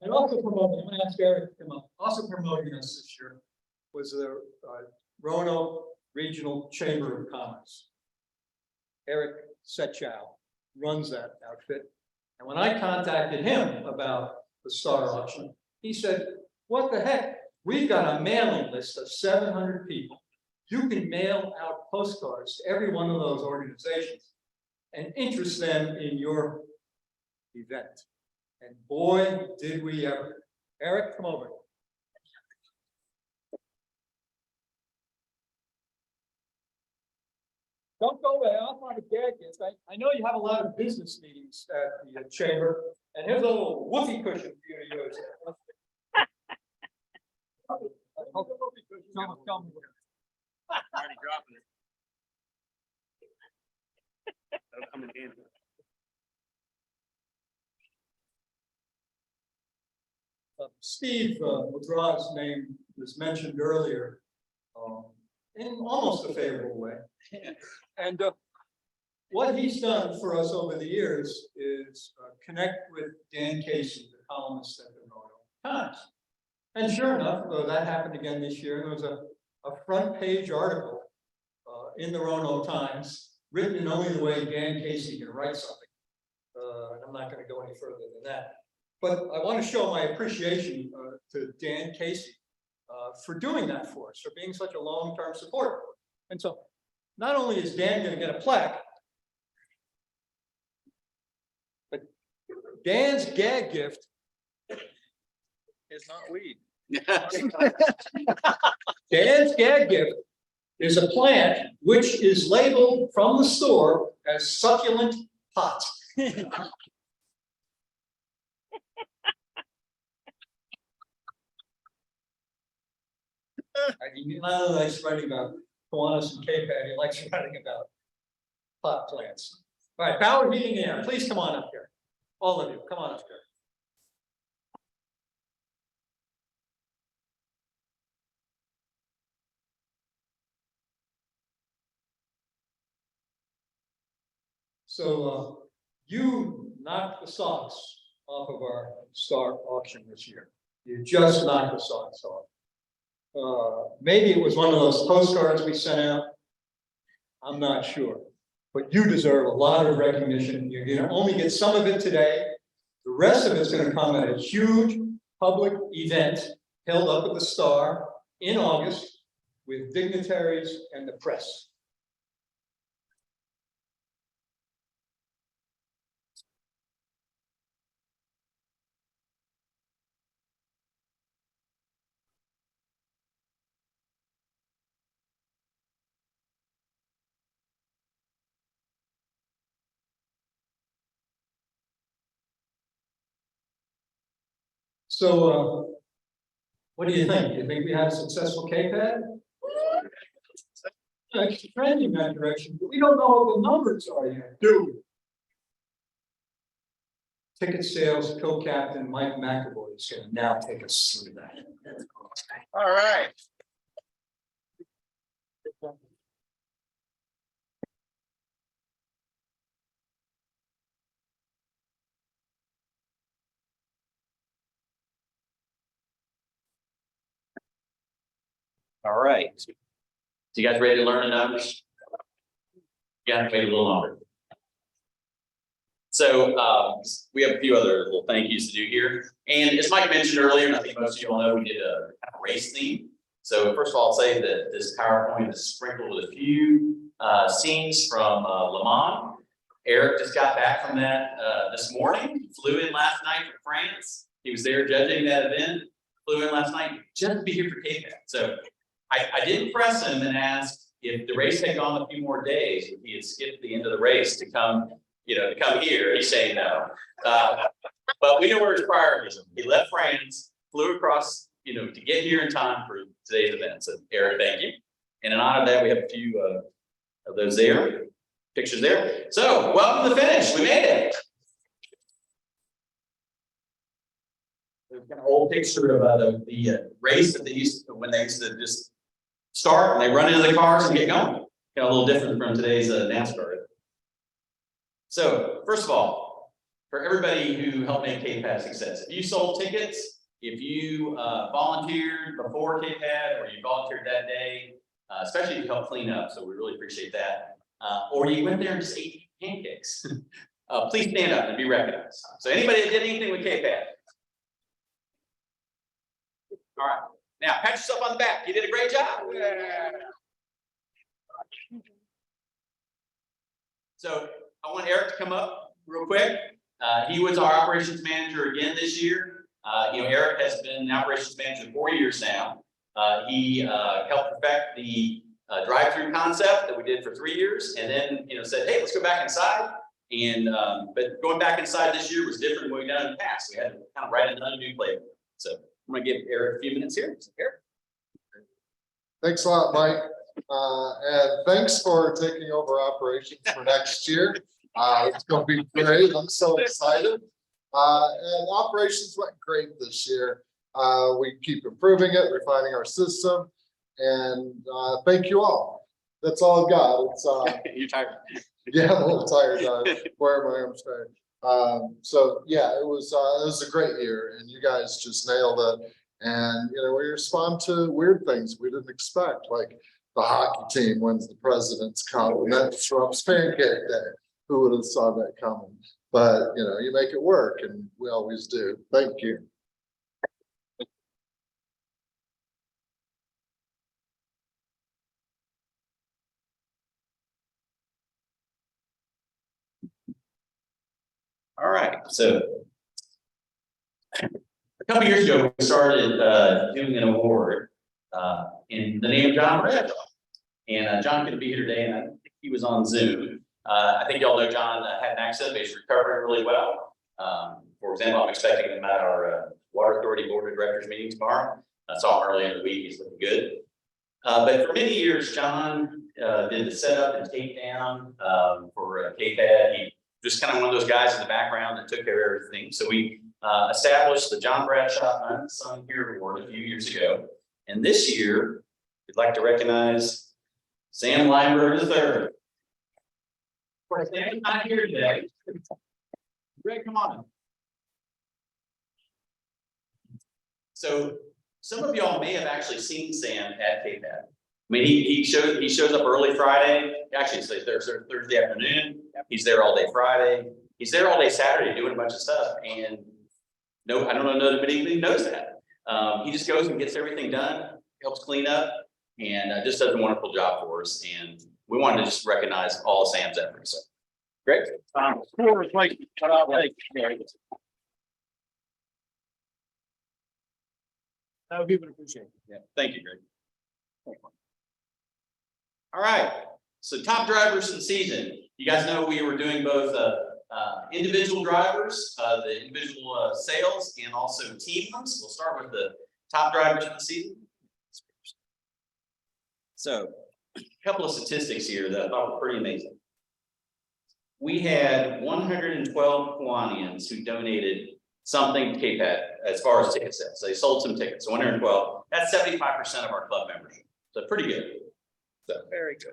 And also promoting, I'm going to ask Eric to come up, also promoting us this year was the Roanoke Regional Chamber of Commerce. Eric Setchow runs that outfit. And when I contacted him about the star auction, he said, what the heck? We've got a mailing list of 700 people. You can mail out postcards to every one of those organizations and interest them in your event. And boy, did we ever. Eric, come over. Don't go away. I'll find a gag gift. I know you have a lot of business meetings at the chamber, and here's a little whoopee cushion for you to use. Already dropping it. That'll come in handy. Steve McGraw's name was mentioned earlier in almost a favorable way. And what he's done for us over the years is connect with Dan Casey, the columnist at the Roanoke Times. And sure enough, that happened again this year. There was a front page article in the Roanoke Times, written in only the way Dan Casey can write something. And I'm not going to go any further than that. But I want to show my appreciation to Dan Casey for doing that for us, for being such a long-term supporter. And so not only is Dan gonna get a plaque, but Dan's gag gift It's not weed. Dan's gag gift is a plant which is labeled from the store as succulent pot. He not only likes writing about Kiwanis and K-Pad, he likes writing about pot plants. All right, Power Heating and Air, please come on up here. All of you, come on up here. So you knocked the socks off of our star auction this year. You just knocked the socks off. Maybe it was one of those postcards we sent out. I'm not sure, but you deserve a lot of recognition. You're gonna only get some of it today. The rest of it's gonna come at a huge public event held up at the Star in August with dignitaries and the press. So, what do you think? Do you think we had a successful K-Pad? It's trending in that direction, but we don't know what the numbers are yet, do we? Ticket sales co-captain Mike McAvoy is going to now take us through that. All right. All right. So you guys ready to learn the numbers? You have to wait a little longer. So we have a few other little thank yous to do here. And as Mike mentioned earlier, and I think most of you all know, we did a race theme. So first of all, I'll say that this PowerPoint is sprinkled with a few scenes from Le Mans. Eric just got back from that this morning. He flew in last night from France. He was there judging that event. Flew in last night just to be here for K-Pad. So I did press him and ask if the race had gone a few more days, if he had skipped the end of the race to come, to come here. He's saying no. But we know where his priorities are. He left France, flew across, to get here in time for today's event. So Eric, thank you. And in honor of that, we have a few of those there, pictures there. So welcome to the finish. We made it. There's an old picture of the race that they used to, when they used to just start and they run into the cars and get going. A little different from today's NASCAR. So first of all, for everybody who helped make K-Pad a success, if you sold tickets, if you volunteered before K-Pad or you volunteered that day, especially if you helped clean up, so we really appreciate that. Or you went there and just ate pancakes, please stand up and be recognized. So anybody that did anything with K-Pad? All right, now pat yourself on the back. You did a great job. Yeah. So I want Eric to come up real quick. He was our operations manager again this year. Eric has been an operations manager 4 years now. He helped perfect the drive-through concept that we did for 3 years, and then said, "Hey, let's go back inside." And but going back inside this year was different than what we've done in the past. We had to kind of write another new playbook. So I'm going to give Eric a few minutes here. So, Eric. Thanks a lot, Mike. And thanks for taking over operations for next year. It's going to be great. I'm so excited. And operations went great this year. We keep improving it, refining our system, and thank you all. That's all I've got. It's You're tired. Yeah, I'm a little tired. Wearing my arms tired. So yeah, it was a great year, and you guys just nailed it. And we respond to weird things we didn't expect, like the hockey team wins the President's Cup, and that disrupts Pancake Day. Who would have saw that coming? But you make it work, and we always do. Thank you. All right, so a couple years ago, we started doing an award in the name of John Bradshaw. And John couldn't be here today, and I think he was on Zoom. I think y'all know John had an accident, but he's recovering really well. For example, I'm expecting him at our Water Authority Board of Directors meeting tomorrow. I saw him early in the week, he's looking good. But for many years, John did the setup and takedown for KPAD. He just kind of one of those guys in the background that took care of everything. So we established the John Bradshaw Unsung Hero Award a few years ago. And this year, we'd like to recognize Sam Lineberg III. Of course, Sam's not here today. Greg, come on. So some of y'all may have actually seen Sam at KPAD. I mean, he shows up early Friday. Actually, it's Thursday afternoon. He's there all day Friday. He's there all day Saturday doing a bunch of stuff. And no, I don't know that anybody knows that. He just goes and gets everything done, helps clean up, and just does a wonderful job for us. And we wanted to just recognize all of Sam's efforts. So, great. That would be appreciated. Yeah, thank you, Greg. All right, so top drivers of the season. You guys know we were doing both individual drivers, the individual sales, and also team ones. We'll start with the top drivers of the season. So, a couple of statistics here that I thought were pretty amazing. We had 112 Kiwanians who donated something to KPAD as far as ticket sales. They sold some tickets, so 112. That's 75% of our club membership. So pretty good. So very good.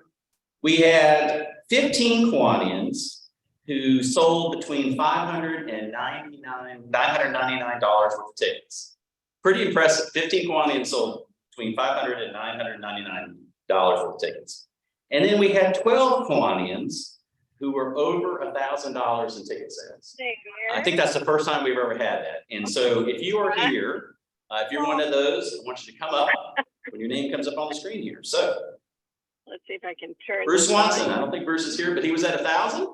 We had 15 Kiwanians who sold between $500 and $999 worth of tickets. Pretty impressive. 15 Kiwanians sold between $500 and $999 worth of tickets. And then we had 12 Kiwanians who were over $1,000 in ticket sales. I think that's the first time we've ever had that. And so if you are here, if you're one of those, I want you to come up when your name comes up on the screen here. So let's see if I can turn. Bruce Swanson, I don't think Bruce is here, but he was at 1,000.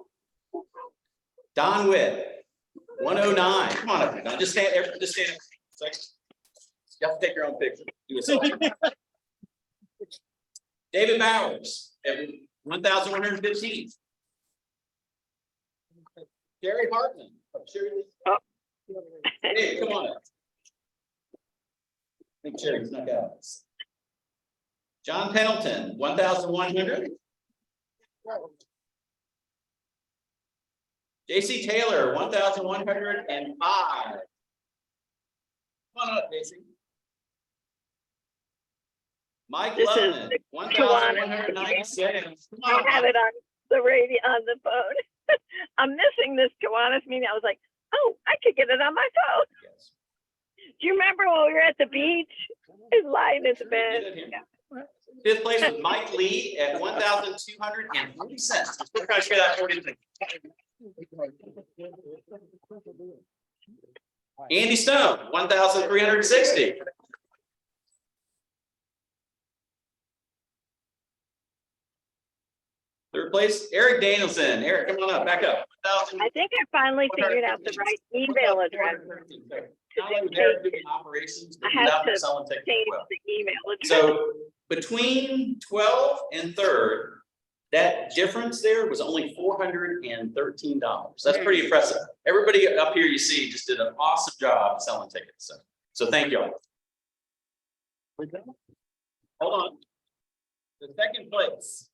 Don Witt, 109. Come on up here. Now just stand there. Just stand there. You have to take your own picture. Do a selfie. David Bowers at 1,115. Gary Hartman. Oh. Hey, come on up. I think Jerry snuck out. John Pendleton, 1,100. JC Taylor, 1,105. Come on up, JC. Mike Lutman, 1,197. I have it on the radio, on the phone. I'm missing this Kiwanis meeting. I was like, oh, I could get it on my phone. Yes. Do you remember when we were at the beach? He's lying in the bed. Yeah. Fifth place was Mike Lee at 1,240 cents. We're trying to share that 40. Andy Stone, 1,360. Third place, Eric Danielson. Eric, come on up, back up. I think I finally figured out the right email address. Operations, I had to selling tickets change as well. the email address. So between 12 and third, that difference there was only $413. That's pretty impressive. Everybody up here you see just did an awesome job selling tickets. So thank y'all. Hold on. The second place,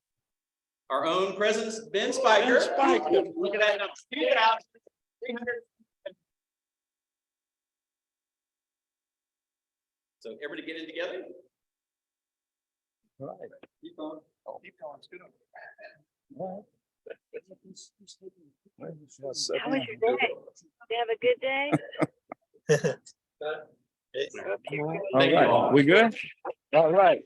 our own President Ben Spiker. Look at that number. Get it out. 300. So everybody get it together. All right. Keep going. Keep going. It's good. How was your day? Did you have a good day? Thank you all. We good? All right.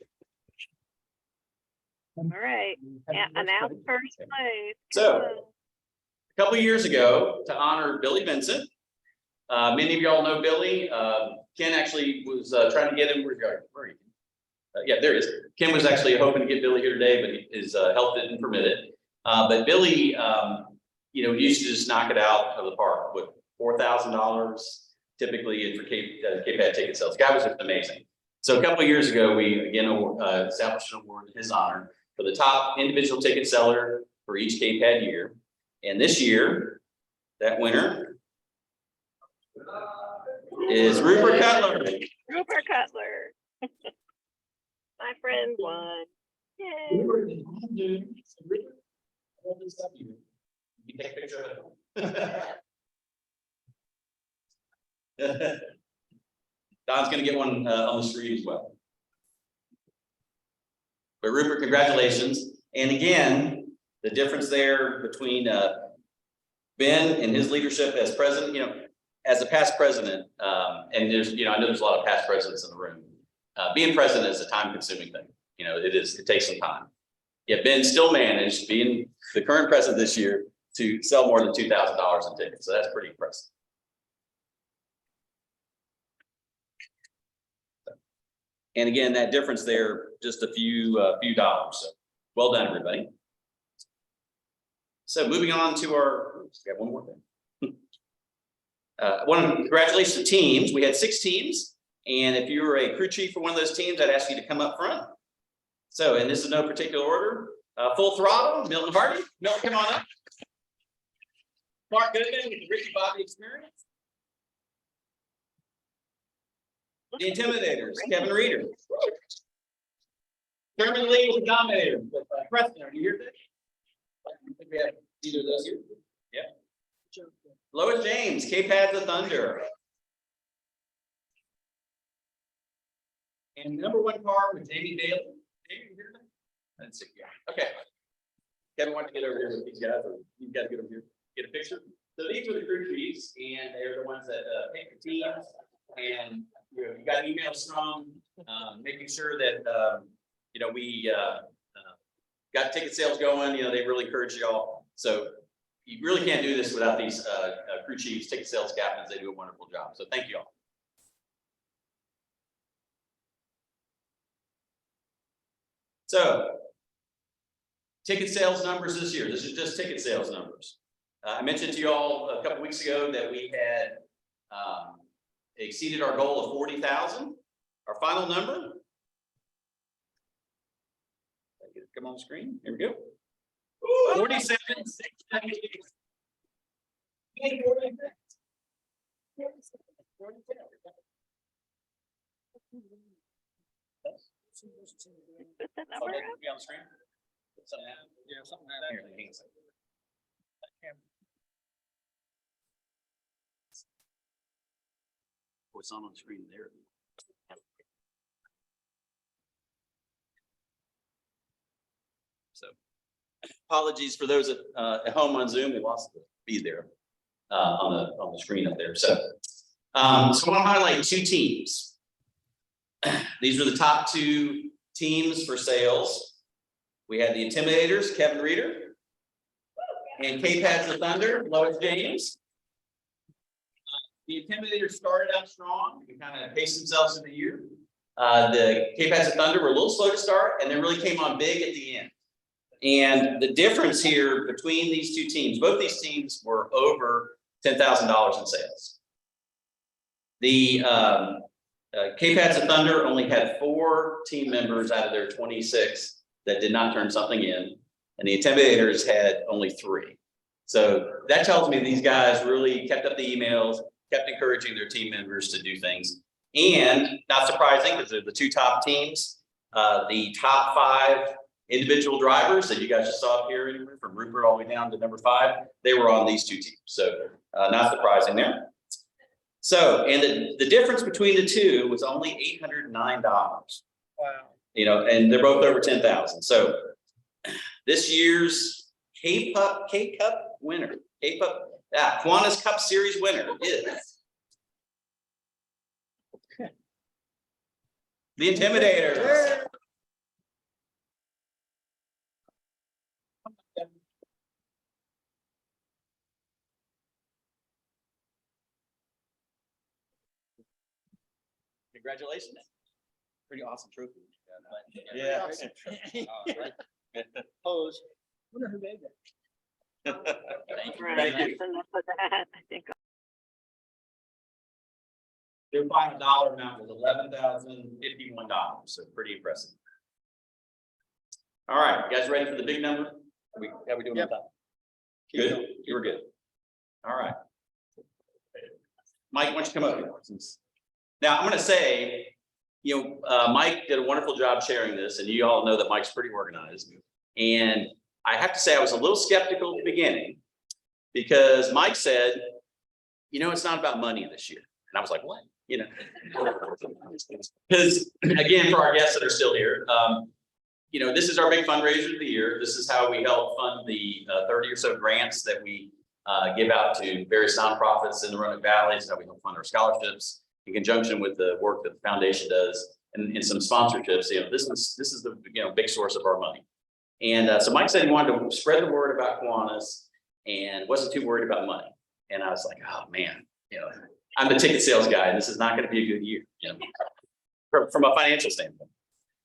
All right. Yeah, announce first place. So, a couple of years ago, to honor Billy Vincent, many of y'all know Billy. Ken actually was trying to get him. Where are you? Yeah, there he is. Ken was actually hoping to get Billy here today, but his health didn't permit it. But Billy you know, we used to just knock it out of the park with $4,000 typically for Cape Cod ticket sales. The guy was just amazing. So a couple of years ago, we again established an award in his honor for the top individual ticket seller for each Cape Cod year. And this year, that winner is Rupert Cutler. Rupert Cutler. My friend won. Yay. You take a picture of it. Don's gonna get one on the screen as well. But Rupert, congratulations. And again, the difference there between Ben and his leadership as president, you know, as a past president, and there's, you know, I know there's a lot of past presidents in the room. Being president is a time-consuming thing. You know, it takes some time. Yet Ben still managed, being the current president this year, to sell more than $2,000 in tickets. So that's pretty impressive. And again, that difference there, just a few dollars. So well done, everybody. So moving on to our, we got one more thing. Congratulations to teams. We had 6 teams. And if you were a crew chief for one of those teams, I'd ask you to come up front. So, and this is no particular order. Full Throttle, Milton Hardy. Milton, come on up. Mark Goodman with the Ricky Bobby Experience. The Intimidators, Kevin Reeder. Chairman Lee with the Dominator. Preston, are you here today? I think we have either of those here. Yeah. Lois James, Cape Cod the Thunder. And #1 car with Jamie Bailey. Jamie, you here today? I didn't see you. Okay. Kevin wanted to get over here with these guys, or you've got to get over here, get a picture. So these are the crew chiefs, and they're the ones that pick the teams. And you got emails from making sure that you know, we got ticket sales going. You know, they really encourage y'all. So you really can't do this without these crew chiefs, ticket sales captains. They do a wonderful job. So thank you all. So ticket sales numbers this year. This is just ticket sales numbers. I mentioned to you all a couple weeks ago that we had exceeded our goal of 40,000. Our final number. Come on the screen. Here we go. 47,698. Put that number up. Be on the screen. Something happened. Yeah, something happened. What's on the screen there? So, apologies for those at home on Zoom. We lost the feed there on the screen up there. So, I want to highlight 2 teams. These are the top 2 teams for sales. We had the Intimidators, Kevin Reeder, and Cape Cod the Thunder, Lois James. The Intimidators started out strong and kind of paced themselves in the year. The Cape Cod the Thunder were a little slow to start and then really came on big at the end. And the difference here between these 2 teams, both these teams were over $10,000 in sales. The Cape Cod the Thunder only had 4 team members out of their 26 that did not turn something in, and the Intimidators had only 3. So that tells me these guys really kept up the emails, kept encouraging their team members to do things. And not surprising, because they're the 2 top teams, the top 5 individual drivers that you guys just saw up here, from Rupert all the way down to number 5, they were on these 2 teams. So not surprising there. So, and the difference between the 2 was only $809. Wow. You know, and they're both over 10,000. So this year's K-Cup winner, Kiwanis Cup Series winner is the Intimidators. Congratulations. Pretty awesome trophy. Yeah. Pose. Wonder who made that. Thank you. Right, Thank you. that's enough of that, I think. Their final dollar amount was $11,051, so pretty impressive. All right, you guys ready for the big number? How we doing on time? Good, you were good. All right. Mike, why don't you come up here? Now, I'm gonna say, Mike did a wonderful job sharing this, and you all know that Mike's pretty organized. And I have to say, I was a little skeptical at the beginning because Mike said, it's not about money this year. And I was like, what? Because again, for our guests that are still here, this is our big fundraiser of the year. This is how we help fund the 30 or so grants that we give out to various nonprofits in the Roanoke Valley. This is how we help fund our scholarships in conjunction with the work that the foundation does and some sponsorships. This is the big source of our money. And so Mike said he wanted to spread the word about Kiwanis and wasn't too worried about money. And I was like, oh man, I'm the ticket sales guy, and this is not going to be a good year, from a financial standpoint.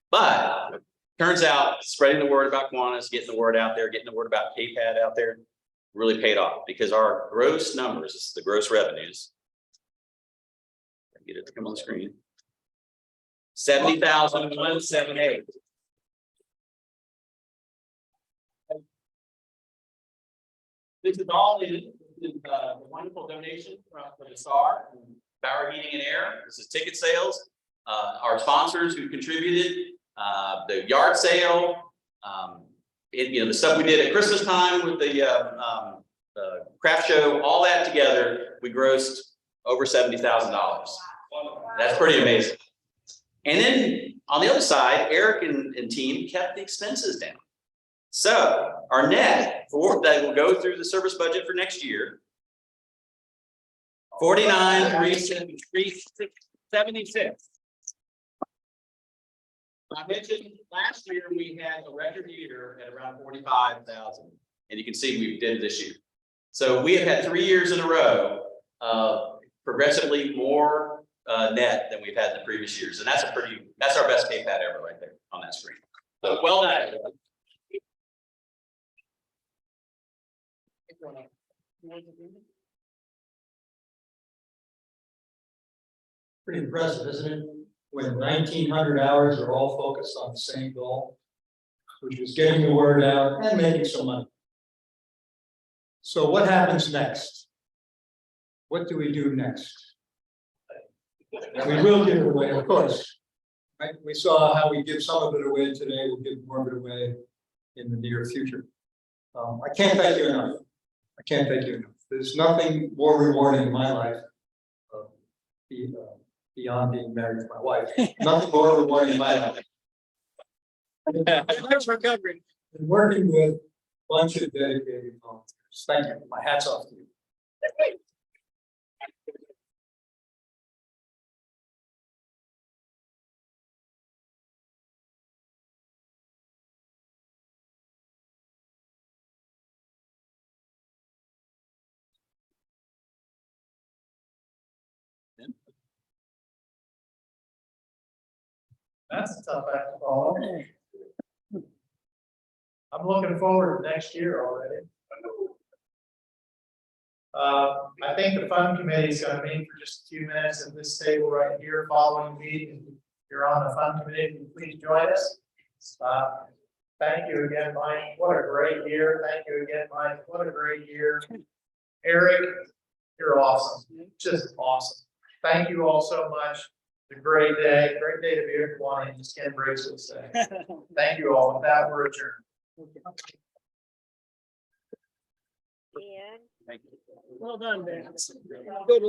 But turns out spreading the word about Kiwanis, getting the word out there, getting the word about KPAD out there really paid off because our gross numbers, the gross revenues, get it to come on the screen, 70,178. This is all in the wonderful donation for the STAR, Bauer Heating and Air. This is ticket sales. Our sponsors who contributed, the yard sale, the stuff we did at Christmas time with the craft show, all that together, we grossed over $70,000. That's pretty amazing. And then on the other side, Eric and team kept the expenses down. So our net for that will go through the service budget for next year, 49,376. I mentioned last year we had a record year at around 45,000, and you can see we did this year. So we have had 3 years in a row of progressively more net than we've had in the previous years, and that's our best KPAD ever right there on that screen. So well done. Pretty impressive, isn't it? When 1,900 hours are all focused on the same goal, which was getting the word out and making some money. So what happens next? What do we do next? And we will give it away, of course. Right? We saw how we give some of it away today. We'll give more of it away in the near future. I can't thank you enough. I can't thank you enough. There's nothing more rewarding in my life beyond being married to my wife. Nothing more rewarding in my life. Thanks for covering. And working with a bunch of dedicated volunteers. Thank you. My hat's off to you. That's a tough act to follow. I'm looking forward to next year already. I think the fund committee is going to meet for just a few minutes at this table right here following the meeting. If you're on the fund committee, please join us. Thank you again, Mike. What a great year. Thank you again, Mike. What a great year. Eric, you're awesome. Just awesome. Thank you all so much. It's a great day to be here. Kiwanis, as Ken Briggs would say. Thank you all. With that, we're adjourned. And Thank you. Well done, man. Good